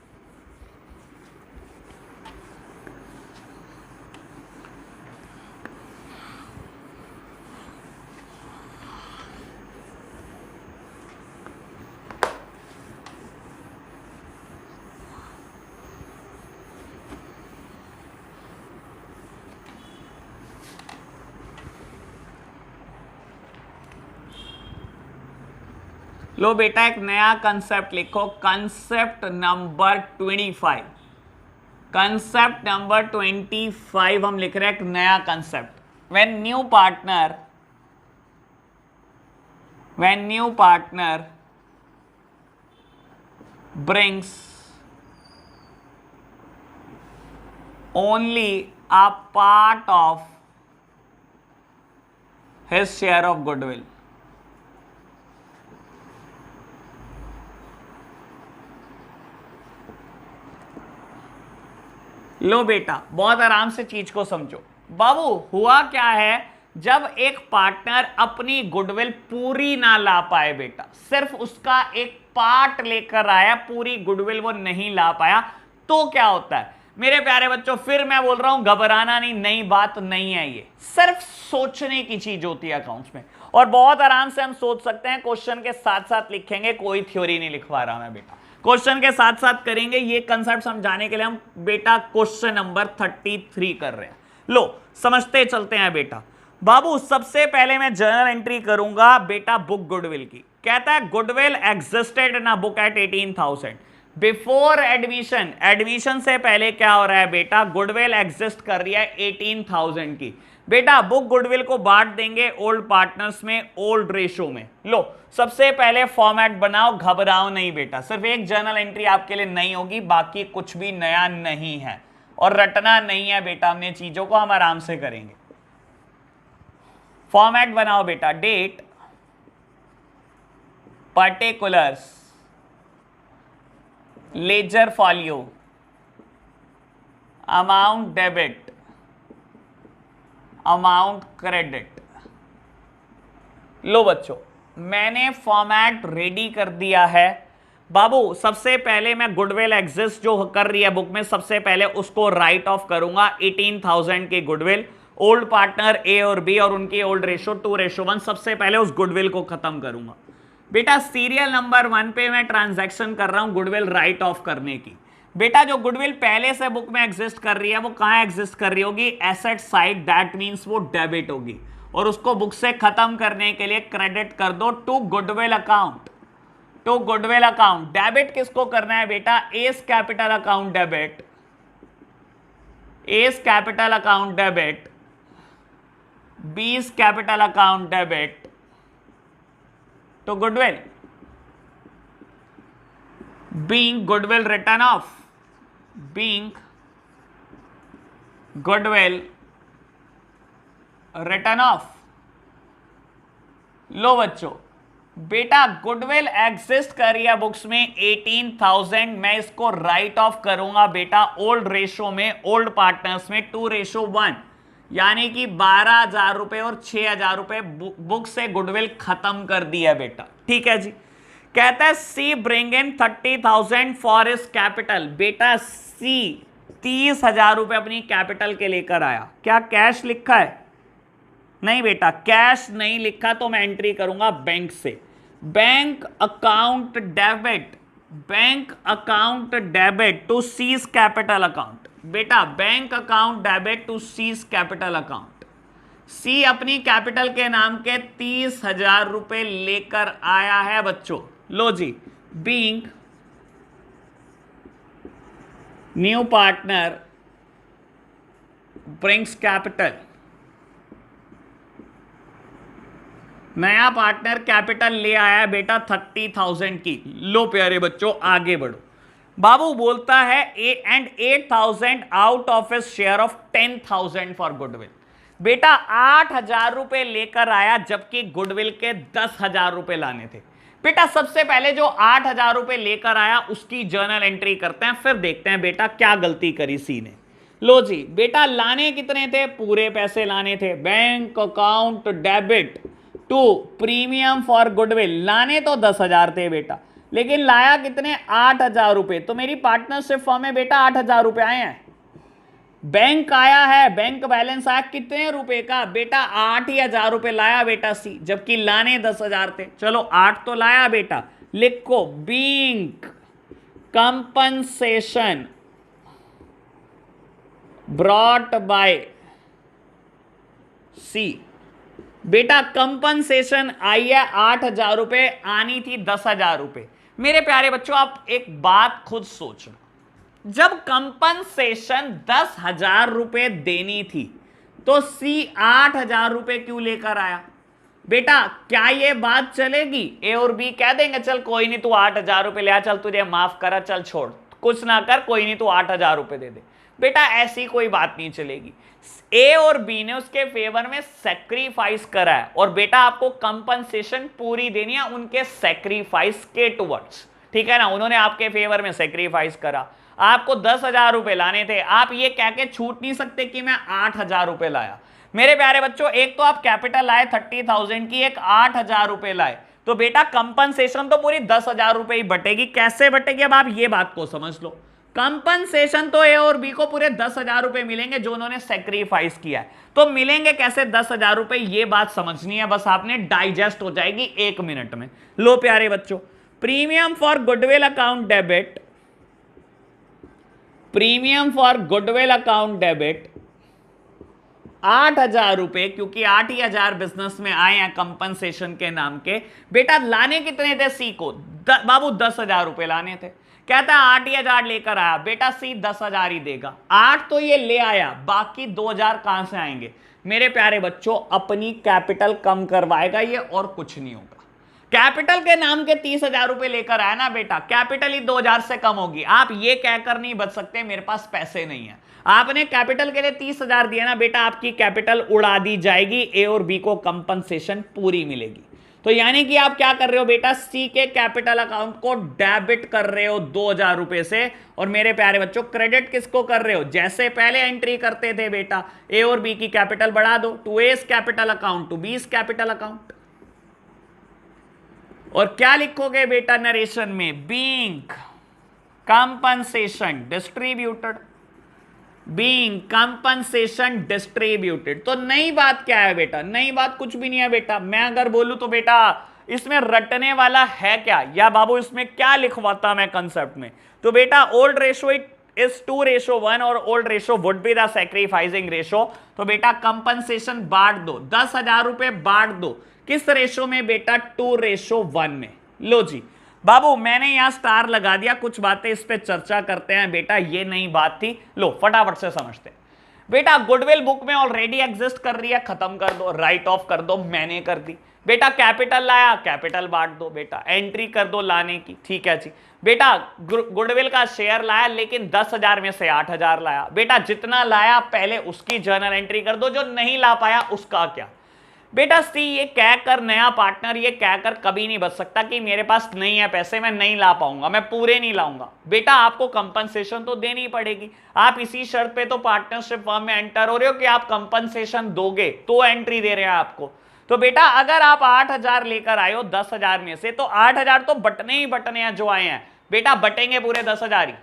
लो बेटा एक नया कंसेप्ट लिखो, कंसेप्ट नंबर 25। कंसेप्ट नंबर 25 हम लिख रहे हैं, एक नया concept. When new partner brings only a part of his share of goodwill, लो बेटा बहुत आराम से चीज को समझो। बाबू हुआ क्या है, जब एक पार्टनर अपनी गुडविल पूरी ना ला पाए बेटा, सिर्फ उसका एक पार्ट लेकर आया, पूरी गुडविल वो नहीं ला पाया, तो क्या होता है मेरे प्यारे बच्चों, फिर मैं बोल रहा हूं घबराना नहीं, नई बात नहीं है, ये सिर्फ सोचने की चीज होती है अकाउंट्स में, और बहुत आराम से हम सोच सकते हैं। क्वेश्चन के साथ साथ लिखेंगे, कोई थ्योरी नहीं लिखवा रहा मैं बेटा, क्वेश्चन के साथ साथ करेंगे। ये कंसेप्ट समझाने के लिए हम बेटा क्वेश्चन नंबर 33 कर रहे हैं। लो समझते चलते हैं बेटा। बाबू सबसे पहले मैं जर्नल एंट्री करूंगा बेटा बुक गुडविल की। कहता है goodwill existed in a book at 18,000 before admission. Admission से पहले क्या हो रहा है बेटा, गुडविल एग्जिस्ट कर रही है 18,000 की। बेटा बुक गुडविल को बांट देंगे ओल्ड पार्टनर्स में, ओल्ड रेशो में। लो सबसे पहले फॉर्मेट बनाओ, घबराओ नहीं बेटा, सिर्फ एक जर्नल एंट्री आपके लिए नई होगी, बाकी कुछ भी नया नहीं है, और रटना नहीं है बेटा हमने चीजों को, हम आराम से करेंगे। फॉर्मेट बनाओ बेटा, date, particulars, ledger folio, amount debit, amount credit. लो बच्चों मैंने फॉर्मेट रेडी कर दिया है बाबू। सबसे पहले मैं गुडविल एग्जिस्ट जो कर रही है बुक में, सबसे पहले उसको राइट ऑफ करूंगा। 18,000 की गुडविल, ओल्ड पार्टनर ए और बी और उनकी ओल्ड रेशो 2:1, सबसे पहले उस गुडविल को खत्म करूंगा। बेटा सीरियल नंबर 1 पे मैं ट्रांजैक्शन कर रहा हूं गुडविल राइट ऑफ करने की। बेटा जो गुडविल पहले से बुक में एग्जिस्ट कर रही है वो कहां एग्जिस्ट कर रही होगी? एसेट साइड, दैट मींस वो डेबिट होगी, और उसको बुक से खत्म करने के लिए क्रेडिट कर दो to goodwill account, to goodwill account. Debit किसको करना है बेटा? A's capital account debit, A's capital account debit, B's capital account debit to goodwill, being goodwill written off, being goodwill written off. लो बच्चों, बेटा गुडविल एग्जिस्ट कर रही है बुक्स में 18,000, मैं इसको राइट ऑफ करूंगा बेटा ओल्ड रेशो में, ओल्ड पार्टनर्स में 2:1, यानी कि 12,000 रुपए और 6,000 रुपए बुक से गुडविल खत्म कर दिया बेटा। ठीक है जी। कहता है सी ब्रिंग इन 30,000 फॉर इस कैपिटल। बेटा सी 30,000 रुपए अपनी कैपिटल के लेकर आया। क्या कैश लिखा है? नहीं बेटा, कैश नहीं लिखा, तो मैं एंट्री करूंगा बैंक से। Bank account debit, bank account debit to C's capital account. बेटा bank account debit to C's capital account. C अपनी कैपिटल के नाम के 30,000 रुपए लेकर आया है बच्चों। लो जी, being new partner brings capital, नया पार्टनर कैपिटल ले आया है बेटा 30,000 की। लो प्यारे बच्चों आगे बढ़ो। बाबू बोलता है and 8,000 out of his share of 10,000 for goodwill. बेटा 8,000 रुपए लेकर आया, जबकि गुडविल के 10,000 रुपए लाने थे। बेटा सबसे पहले जो 8,000 रुपए लेकर आया उसकी जर्नल एंट्री करते हैं, फिर देखते हैं बेटा क्या गलती करी सी ने। लो जी बेटा, लाने कितने थे? पूरे पैसे लाने थे। Bank account debit to premium for goodwill, लाने तो 10,000 थे बेटा, लेकिन लाया कितने? 8,000 रुपए। तो मेरी पार्टनरशिप फॉर्म में बेटा 8,000 रुपए आए हैं। बैंक आया है, बैंक बैलेंस आया कितने रुपए का? बेटा 8,000 रुपए लाया बेटा सी, जबकि लाने 10,000 थे। चलो 8 तो लाया बेटा, लिखो बीइंग कंपनसेशन ब्रॉट बाय सी। बेटा कंपनसेशन आई है 8,000 रुपए, आनी थी 10,000 रुपए। मेरे प्यारे बच्चों आप एक बात खुद सोचो, जब कंपनसेशन 10,000 रुपए देनी थी तो सी 8,000 रुपए क्यों लेकर आया? बेटा क्या ये बात चलेगी? ए और बी कह देंगे चल कोई नहीं तू 8,000 रुपए ले आ, चल तुझे माफ करा, चल छोड़ कुछ ना कर, कोई नहीं तू 8,000 रुपए दे दे। बेटा ऐसी कोई बात नहीं चलेगी। ए और बी ने उसके फेवर में सैक्रिफाइस करा है, और बेटा आपको कंपनसेशन पूरी देनी है उनके सैक्रिफाइस के टुवर्ड्स। ठीक है ना, उन्होंने आपके फेवर में सैक्रिफाइस करा, आपको 10,000 रुपए लाने थे। आप ये कह के छूट नहीं सकते कि मैं 8,000 रुपए लाया। मेरे प्यारे बच्चों एक तो आप कैपिटल लाए 30,000 की, एक 8,000 रुपए लाए, तो बेटा कंपनसेशन तो पूरी 10,000 रुपए ही बटेगी। कैसे बटेगी? अब आप ये बात को समझ लो, कंपनसेशन तो ए और बी को पूरे 10,000 रुपए मिलेंगे जो उन्होंने सैक्रिफाइस किया है। तो मिलेंगे कैसे 10,000 रुपए, ये बात समझनी है, बस आपने डाइजेस्ट हो जाएगी 1 मिनट में। लो प्यारे बच्चों, premium for goodwill account debit, premium for goodwill account debit 8,000 रुपए, क्योंकि 8,000 बिजनेस में आए हैं कंपनसेशन के नाम के। बेटा लाने कितने थे सी को? बाबू 10,000 रुपए लाने थे। कहता है 8,000 लेकर आया, बेटा सी 10,000 ही देगा। 8 तो ये ले आया, बाकी 2,000 कहां से आएंगे? मेरे प्यारे बच्चों अपनी कैपिटल कम करवाएगा ये, और कुछ नहीं होगा। कैपिटल के नाम के 30,000 रुपए लेकर आया ना बेटा, कैपिटल ही 2,000 से कम होगी। आप ये कहकर नहीं बच सकते मेरे पास पैसे नहीं है। आपने कैपिटल के लिए 30,000 दिया ना बेटा, आपकी कैपिटल उड़ा दी जाएगी, ए और बी को कंपनसेशन पूरी मिलेगी। तो यानी कि आप क्या कर रहे हो बेटा, सी के कैपिटल अकाउंट को डेबिट कर रहे हो 2,000 रुपए से, और मेरे प्यारे बच्चों क्रेडिट किसको कर रहे हो? जैसे पहले एंट्री करते थे बेटा, ए और बी की कैपिटल बढ़ा दो to A's capital account to B's capital account. और क्या लिखोगे बेटा नरेशन में? Being compensation distributed, being compensation distributed. तो नई बात क्या है बेटा? नई बात कुछ भी नहीं है बेटा। मैं अगर बोलूं तो बेटा इसमें रटने वाला है क्या, या बाबू इसमें क्या लिखवाता मैं कंसेप्ट में? तो बेटा ओल्ड रेशो इज 2:1 और old ratio would be the sacrificing ratio. तो बेटा कंपनसेशन बांट दो, 10,000 रुपए बांट दो, किस रेशो में बेटा? 2:1 में। लो जी बाबू मैंने यहां स्टार लगा दिया, कुछ बातें इस पे चर्चा करते हैं बेटा, ये नई बात थी। लो फटाफट से समझते हैं बेटा। गुडविल बुक में ऑलरेडी एग्जिस्ट कर रही है, खत्म कर दो, राइट ऑफ कर दो, मैंने कर दी बेटा। कैपिटल लाया, कैपिटल बांट दो बेटा, एंट्री कर दो लाने की, ठीक है जी बेटा। गुडविल का शेयर लाया लेकिन 10,000 में से 8,000 लाया बेटा। जितना लाया पहले उसकी जर्नल एंट्री कर दो, जो नहीं ला पाया उसका क्या बेटा? सी ये कहकर नया पार्टनर ये कहकर कभी नहीं बच सकता कि मेरे पास नहीं है पैसे, मैं नहीं ला पाऊंगा, मैं पूरे नहीं लाऊंगा बेटा। आपको कंपनसेशन तो देनी पड़ेगी। आप इसी शर्त पे तो पार्टनरशिप फर्म में एंटर हो रहे हो कि आप कंपनसेशन दोगे तो एंट्री दे रहे हैं आपको। तो बेटा अगर आप 8,000 लेकर आए हो 10,000 में से, तो 8,000 तो बटने ही बटने हैं जो आए हैं बेटा, बटेंगे पूरे 10,000 ही।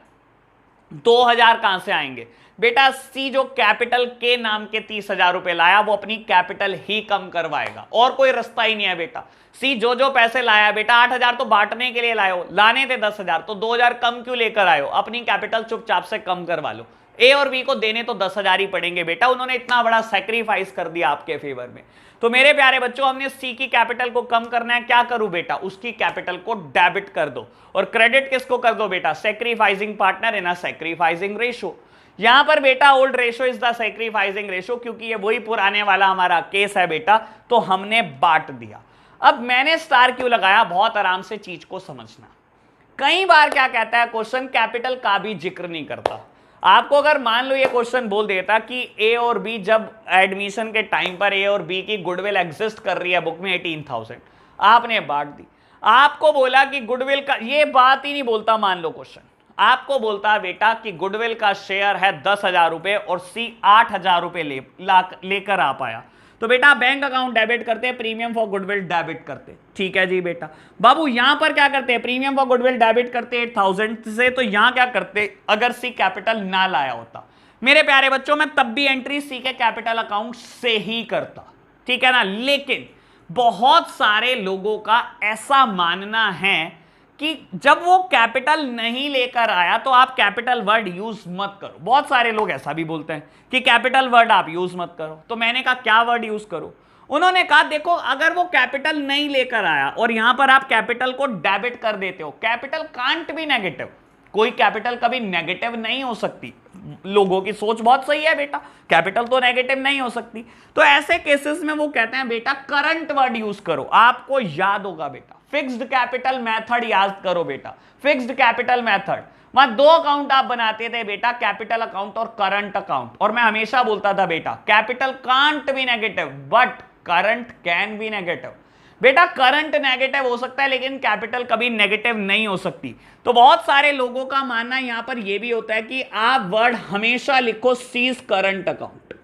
2,000 कहां से आएंगे बेटा? सी जो कैपिटल के नाम के 30,000 रुपए लाया वो अपनी कैपिटल ही कम करवाएगा, और कोई रास्ता ही नहीं है बेटा। सी जो पैसे लाया बेटा, 8,000 तो बांटने के लिए लाए हो, लाने थे 10,000, तो 2,000 कम क्यों लेकर आए हो? अपनी कैपिटल चुपचाप से कम करवा लो। ए और बी को देने तो 10,000 ही पड़ेंगे बेटा, उन्होंने इतना बड़ा सैक्रिफाइस कर दिया आपके फेवर में। तो मेरे प्यारे बच्चों हमने सी की कैपिटल को कम करना है, क्या करूं बेटा? उसकी कैपिटल को डेबिट कर दो, और क्रेडिट किसको कर दो बेटा? Sacrificing partner in a sacrificing ratio. यहां पर बेटा old ratio is the sacrificing ratio, क्योंकि ये वही पुराने वाला हमारा केस है बेटा, तो हमने बांट दिया। अब मैंने स्टार क्यों लगाया? बहुत आराम से चीज को समझना। कई बार क्या कहता है क्वेश्चन, कैपिटल का भी जिक्र नहीं करता। आपको अगर मान लो ये क्वेश्चन बोल देता कि ए और बी, जब एडमिशन के टाइम पर ए और बी की गुडविल एग्जिस्ट कर रही है बुक में 18,000, आपने बांट दी। आपको बोला कि गुडविल का, ये बात ही नहीं बोलता, मान लो क्वेश्चन आपको बोलता बेटा कि गुडविल का शेयर है 10,000 रुपए और सी 8,000 रुपए लेकर आ पाया, तो बेटा बैंक अकाउंट डेबिट करते, प्रीमियम फॉर गुडविल डेबिट करते, ठीक है जी बेटा। बाबू यहां पर क्या करते हैं? प्रीमियम फॉर गुडविल डेबिट करते 8,000 से, तो यहां क्या करते अगर सी कैपिटल ना लाया होता? मेरे प्यारे बच्चों मैं तब भी एंट्री सी के कैपिटल अकाउंट से ही करता, ठीक है ना। लेकिन बहुत सारे लोगों का ऐसा मानना है कि जब वो कैपिटल नहीं लेकर आया तो आप कैपिटल वर्ड यूज मत करो। बहुत सारे लोग ऐसा भी बोलते हैं कि कैपिटल वर्ड आप यूज मत करो। तो मैंने कहा क्या वर्ड यूज करो? उन्होंने कहा देखो अगर वो कैपिटल नहीं लेकर आया और यहां पर आप कैपिटल को डेबिट कर देते हो, कैपिटल कांट बी नेगेटिव, कोई कैपिटल कभी नेगेटिव नहीं हो सकती। लोगों की सोच बहुत सही है बेटा, कैपिटल तो नेगेटिव नहीं हो सकती। तो ऐसे केसेस में वो कहते हैं बेटा करंट वर्ड यूज करो। आपको याद होगा बेटा फिक्स्ड कैपिटल मेथड याद करो बेटा, फिक्स्ड कैपिटल मेथड। वहां दो अकाउंट आप बनाते थे बेटा, कैपिटल अकाउंट और करंट अकाउंट, और मैं हमेशा बोलता था बेटा capital can't be negative but current can be negative. बेटा करंट नेगेटिव हो सकता है लेकिन कैपिटल कभी नेगेटिव नहीं हो सकती। तो बहुत सारे लोगों का मानना यहां पर यह भी होता है कि आप वर्ड हमेशा लिखो सीज करंट अकाउंट।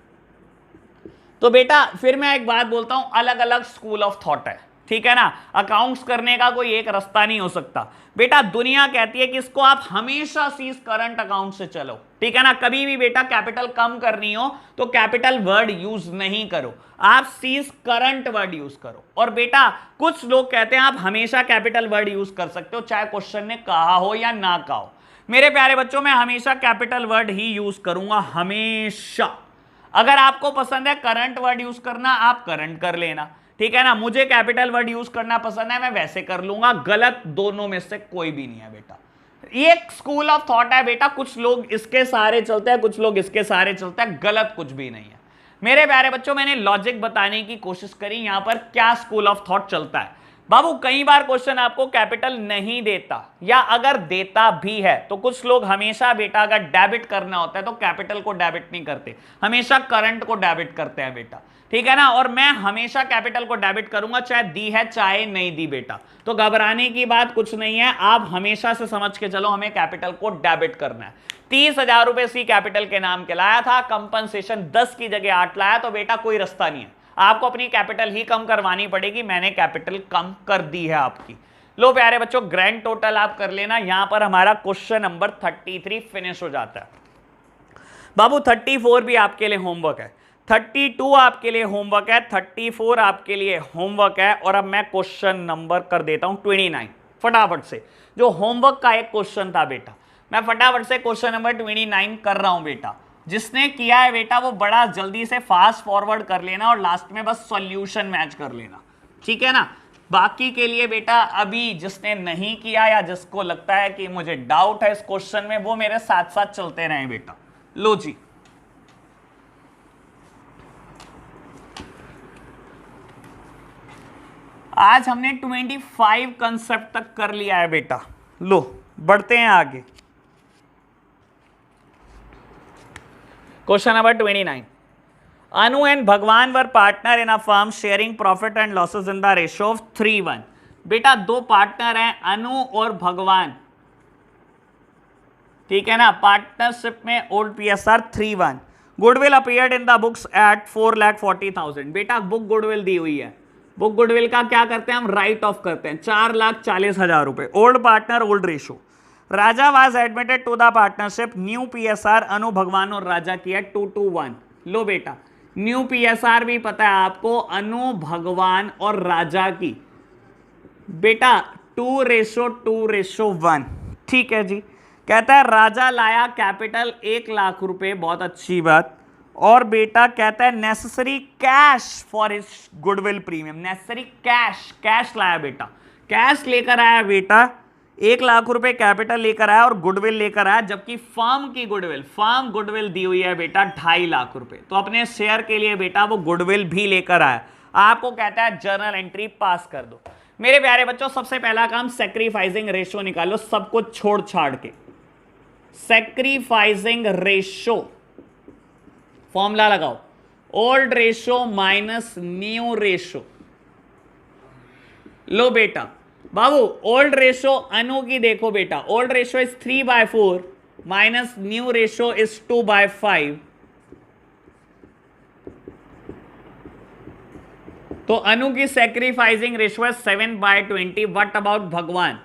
तो बेटा फिर मैं एक बात बोलता हूं, अलग अलग स्कूल ऑफ थॉट है, ठीक है ना। अकाउंट्स करने का कोई एक रास्ता नहीं हो सकता बेटा। दुनिया कहती है कि इसको आप हमेशा सीज करंट अकाउंट से चलो, ठीक है ना। कभी भी बेटा कैपिटल कम करनी हो तो कैपिटल वर्ड यूज नहीं करो, आप सीज करंट वर्ड यूज करो। और बेटा कुछ लोग कहते हैं आप हमेशा कैपिटल वर्ड यूज कर सकते हो, चाहे क्वेश्चन ने कहा हो या ना कहा हो। मेरे प्यारे बच्चों मैं हमेशा कैपिटल वर्ड ही यूज करूंगा, हमेशा। अगर आपको पसंद है करंट वर्ड यूज करना, आप करंट कर लेना, ठीक है ना। मुझे कैपिटल वर्ड यूज करना पसंद है, मैं वैसे कर लूंगा। गलत दोनों में से कोई भी नहीं है बेटा। ये स्कूल ऑफ थॉट है बेटा, कुछ लोग इसके सहारे चलते हैं, कुछ लोग इसके सहारे चलते हैं, गलत कुछ भी नहीं है। मेरे प्यारे बच्चों मैंने लॉजिक बताने की कोशिश करी यहां पर क्या स्कूल ऑफ थॉट चलता है। बाबू कई बार क्वेश्चन आपको कैपिटल नहीं देता, या अगर देता भी है तो कुछ लोग हमेशा बेटा अगर डेबिट करना होता है तो कैपिटल को डेबिट नहीं करते, हमेशा करंट को डेबिट करते हैं बेटा, ठीक है ना। और मैं हमेशा कैपिटल को डेबिट करूंगा, चाहे दी है चाहे नहीं दी बेटा। तो घबराने की बात कुछ नहीं है, आप हमेशा से समझ के चलो हमें कैपिटल को डेबिट करना है। 30,000 रुपए सी कैपिटल के नाम के लाया था, कंपनसेशन 10 की जगह 8 लाया, तो बेटा कोई रास्ता नहीं है, आपको अपनी कैपिटल ही कम करवानी पड़ेगी। मैंने कैपिटल कम कर दी है आपकी। लो प्यारे बच्चों, ग्रैंड टोटल आप कर लेना, यहां पर हमारा क्वेश्चन नंबर 33 फिनिश हो जाता है। बाबू 34 भी आपके लिए होमवर्क है, 32 आपके लिए होमवर्क है, 34 आपके लिए होमवर्क है। और अब मैं क्वेश्चन नंबर कर देता हूं 29 फटाफट से। जो होमवर्क का एक क्वेश्चन था बेटा, मैं फटाफट से क्वेश्चन नंबर 29 कर रहा हूं बेटा। जिसने किया है बेटा वो बड़ा जल्दी से फास्ट फॉरवर्ड कर लेना और लास्ट में बस सॉल्यूशन मैच कर लेना, ठीक है ना। बाकी के लिए बेटा अभी जिसने नहीं किया या जिसको लगता है कि मुझे डाउट है इस क्वेश्चन में, वो मेरे साथ साथ चलते रहे बेटा। लो जी, आज हमने 25 कंसेप्ट तक कर लिया है बेटा। लो बढ़ते हैं आगे। Question number 29, Anu and Bhagwan were partner in a firm sharing profit and losses in the ratio of 3:1। बेटा दो पार्टनर हैं, अनु और भगवान, ठीक है ना, पार्टनरशिप में old PSR 3:1। Goodwill appeared in the books at 4,40,000। बेटा बुक गुडविल दी हुई है, बुक गुडविल का क्या करते हैं हम, राइट ऑफ करते हैं, 4,40,000 रुपए। Old partner old ratio, Raja was admitted to the partnership, new PSR Anu Bhagwan और राजा की है 2:1। लो बेटा न्यू PSR भी पता है आपको, अनु भगवान और राजा की बेटा 2:1, ठीक है जी। कहता है राजा लाया कैपिटल 1,00,000 रुपए, बहुत अच्छी बात। और बेटा कहता है necessary cash for his goodwill premium, necessary cash लाया बेटा, कैश लेकर आया बेटा, 1,00,000 रुपए कैपिटल लेकर आया और गुडविल लेकर आया, जबकि फर्म की गुडविल, फर्म गुडविल दी हुई है बेटा 2.5 रुपए। तो अपने शेयर के लिए बेटा वो गुडविल भी लेकर आया। आपको कहता है जर्नल एंट्री पास कर दो। मेरे प्यारे बच्चों सबसे पहला काम सैक्रिफाइसिंग रेशो निकालो, सब कुछ छोड़ छाड़ के। सैक्रिफाइसिंग रेशो फॉर्मूला लगाओ, old ratio minus new ratio. लो बेटा बाबू ओल्ड रेशो अनु की देखो बेटा, old ratio is 3/4 minus new ratio is 2/5। तो अनु की सैक्रिफाइसिंग रेशो है 7/20। व्हाट अबाउट भगवान?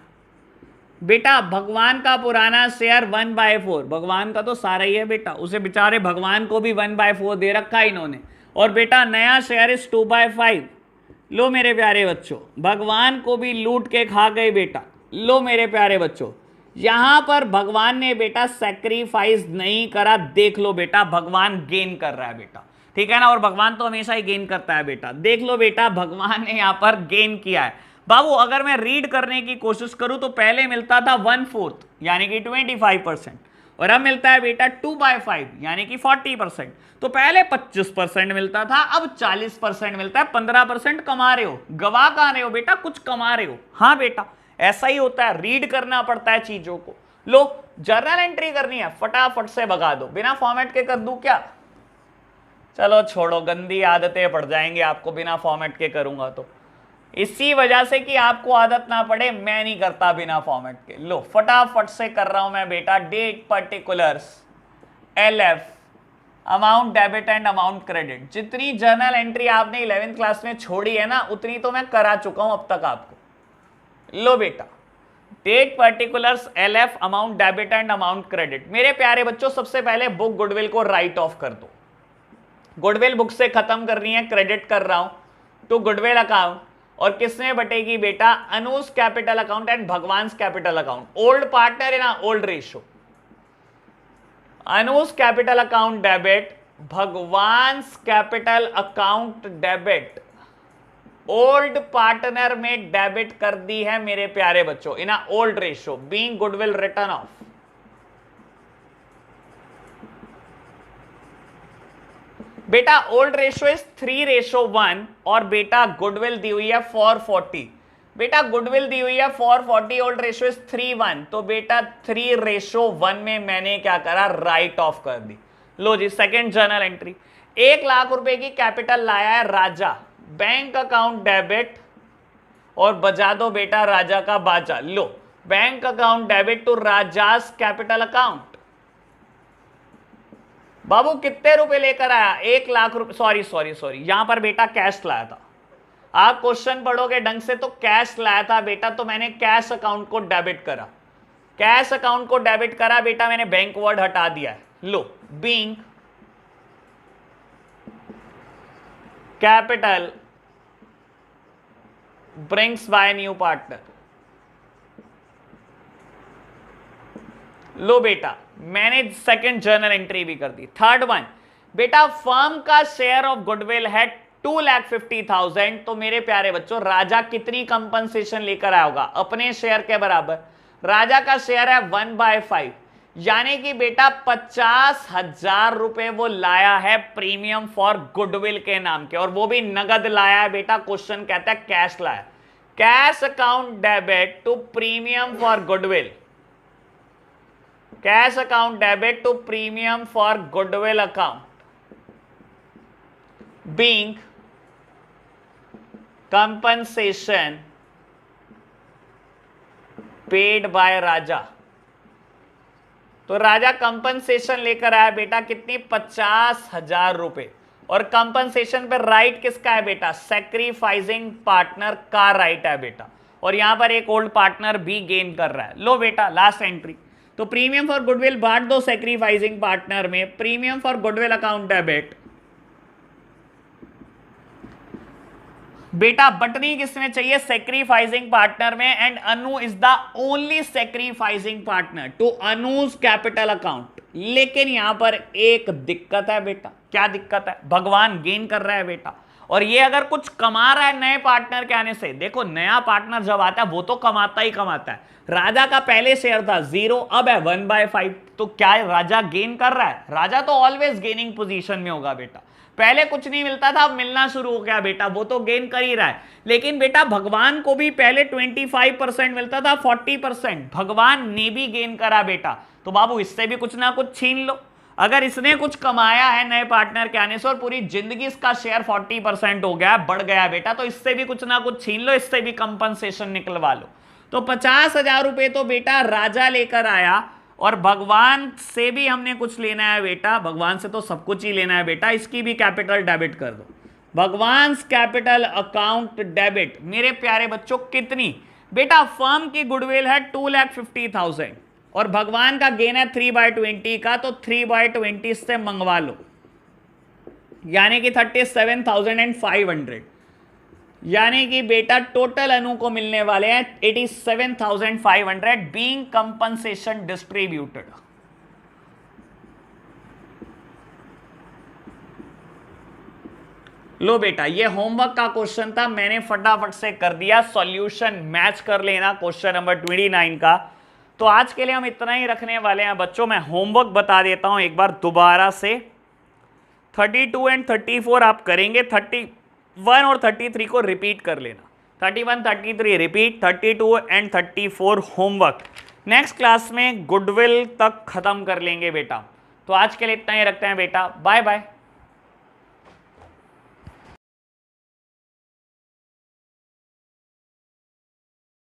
बेटा भगवान का पुराना शेयर 1/4, भगवान का तो सारा ही है बेटा, उसे बेचारे भगवान को भी 1/4 दे रखा है इन्होंने। और बेटा नया शेयर इज 2/5। लो मेरे प्यारे बच्चों, भगवान को भी लूट के खा गए बेटा। लो मेरे प्यारे बच्चों, यहां पर भगवान ने बेटा सैक्रिफाइस नहीं करा, देख लो बेटा भगवान गेन कर रहा है बेटा, ठीक है ना। और भगवान तो हमेशा ही गेन करता है बेटा, देख लो बेटा भगवान ने यहां पर गेन किया है। बाबू अगर मैं रीड करने की कोशिश करूं तो पहले मिलता था 1/4 यानी कि 25%, और अब मिलता है बेटा 2/5 यानी कि 40%। तो पहले 25% मिलता था, अब 40% मिलता है। 15% कमा रहे हो, गवा कहां रहे हो बेटा, कुछ कमा रहे हो। हाँ बेटा ऐसा ही होता है, रीड करना पड़ता है चीजों को। लो जर्नल एंट्री करनी है, फटाफट से भगा दो, बिना फॉर्मेट के कर दूं क्या? चलो छोड़ो, गंदी आदतें पड़ जाएंगे आपको बिना फॉर्मेट के करूंगा तो। इसी वजह से कि आपको आदत ना पड़े मैं नहीं करता बिना फॉर्मेट के। लो फटाफट से कर रहा हूं मैं बेटा। Date particulars, LF, amount debit and amount credit. जितनी जर्नल एंट्री आपने 11th क्लास में छोड़ी है ना, उतनी तो मैं करा चुका हूं अब तक आपको। लो बेटा date particulars, LF, amount debit and amount credit. मेरे प्यारे बच्चों सबसे पहले बुक गुडविल को राइट ऑफ कर दो। गुडविल बुक से खत्म करनी है, क्रेडिट कर रहा हूं टू गुडविल अकाउंट। और किसमें बटेगी बेटा? Anu's capital account and Bhagwan capital account. Old partner है ना, old ratio. Anu's capital account debit, Bhagwan capital account debit. Old partner में डेबिट कर दी है मेरे प्यारे बच्चों in old ratio, being goodwill written off. बेटा ओल्ड रेशो इज 3:1 और बेटा गुडविल दी हुई है 440। बेटा गुडविल दी हुई है 440, ओल्ड रेशो इज 3:1, तो बेटा 3:1 में मैंने क्या करा? राइट ऑफ कर दी। लो जी सेकंड जर्नल एंट्री, 1,00,000 रुपए की कैपिटल लाया है राजा, बैंक अकाउंट डेबिट और बजा दो बेटा राजा का बाजा। लो bank account debit to Raja's capital account. बाबू कितने रुपए लेकर आया? 1,00,000 रुपए, सॉरी यहां पर बेटा कैश लाया था। आप क्वेश्चन पढ़ोगे ढंग से तो कैश लाया था बेटा, तो मैंने कैश अकाउंट को डेबिट करा, कैश अकाउंट को डेबिट करा बेटा, मैंने बैंक वर्ड हटा दिया है। लो, being capital brings by new partner. लो बेटा, मैंने सेकंड जर्नल एंट्री भी कर दी। थर्ड वन बेटा, फर्म का शेयर ऑफ गुडविल है 2,50,000, तो मेरे प्यारे बच्चों राजा कितनी कंपनसेशन लेकर आया होगा? अपने शेयर के बराबर। राजा का शेयर है 1/5, यानी कि बेटा 50,000 रुपए वो लाया है प्रीमियम फॉर गुडविल के नाम के, और वो भी नगद लाया है बेटा। क्वेश्चन कहता है कैश लाया, cash account debit to premium for goodwill, cash account debit to premium for goodwill account being compensation paid by Raja. तो राजा कंपनसेशन लेकर आया बेटा कितनी? 50,000 रुपए। और कंपनसेशन पे राइट किसका है बेटा? सैक्रिफाइसिंग पार्टनर का राइट है बेटा, और यहां पर एक ओल्ड पार्टनर भी गेन कर रहा है। लो बेटा, लास्ट एंट्री, तो प्रीमियम फॉर गुडविल बांट दो सैक्रिफाइसिंग पार्टनर में, premium for goodwill account debit बेटा बटनी किसमें चाहिए? सैक्रिफाइसिंग पार्टनर में, and Anu is the only sacrificing partner to Anu's capital account. लेकिन यहां पर एक दिक्कत है बेटा। क्या दिक्कत है? भगवान गेन कर रहा है बेटा, और ये अगर कुछ कमा रहा है नए पार्टनर के आने से, देखो नया पार्टनर जब आता है वो तो कमाता ही कमाता है। राजा का पहले शेयर था 0, अब है 1/5, तो क्या राजा गेन कर रहा है? राजा तो ऑलवेज गेनिंग पोजीशन में होगा बेटा। पहले कुछ नहीं मिलता था, अब मिलना शुरू हो गया बेटा, वो तो गेन कर ही रहा है। लेकिन बेटा भगवान को भी पहले 25% मिलता था, 40% भगवान ने भी गेन करा बेटा। तो बाबू इससे भी कुछ ना कुछ छीन लो। अगर इसने कुछ कमाया है नए पार्टनर के आने से और पूरी जिंदगी इसका शेयर 40% हो गया, बढ़ गया बेटा, तो इससे भी कुछ ना कुछ छीन लो, इससे भी कंपनसेशन निकलवा लो। तो 50,000 रुपए तो बेटा राजा लेकर आया, और भगवान से भी हमने कुछ लेना है बेटा, भगवान से तो सब कुछ ही लेना है बेटा। इसकी भी कैपिटल डेबिट कर दो, भगवान कैपिटल अकाउंट डेबिट। मेरे प्यारे बच्चों कितनी बेटा? फर्म की गुडविल है 2,50,000 और भगवान का गेन है 3/20 का, तो 3/20 से मंगवा लो, यानी कि 37,500, यानी कि बेटा टोटल अनु को मिलने वाले हैं 87,500 बीइंग कंपनसेशन डिस्ट्रीब्यूटेड। लो बेटा, ये होमवर्क का क्वेश्चन था, मैंने फटाफट से कर दिया। सॉल्यूशन मैच कर लेना क्वेश्चन नंबर 29 का। तो आज के लिए हम इतना ही रखने वाले हैं बच्चों। मैं होमवर्क बता देता हूं एक बार दोबारा से। 32 एंड 34 आप करेंगे, 31 और 33 को रिपीट कर लेना। 31, 33 repeat, 32 and 34 homework. Next class में गुडविल तक खत्म कर लेंगे बेटा। तो आज के लिए इतना ही रखते हैं बेटा, बाय बाय।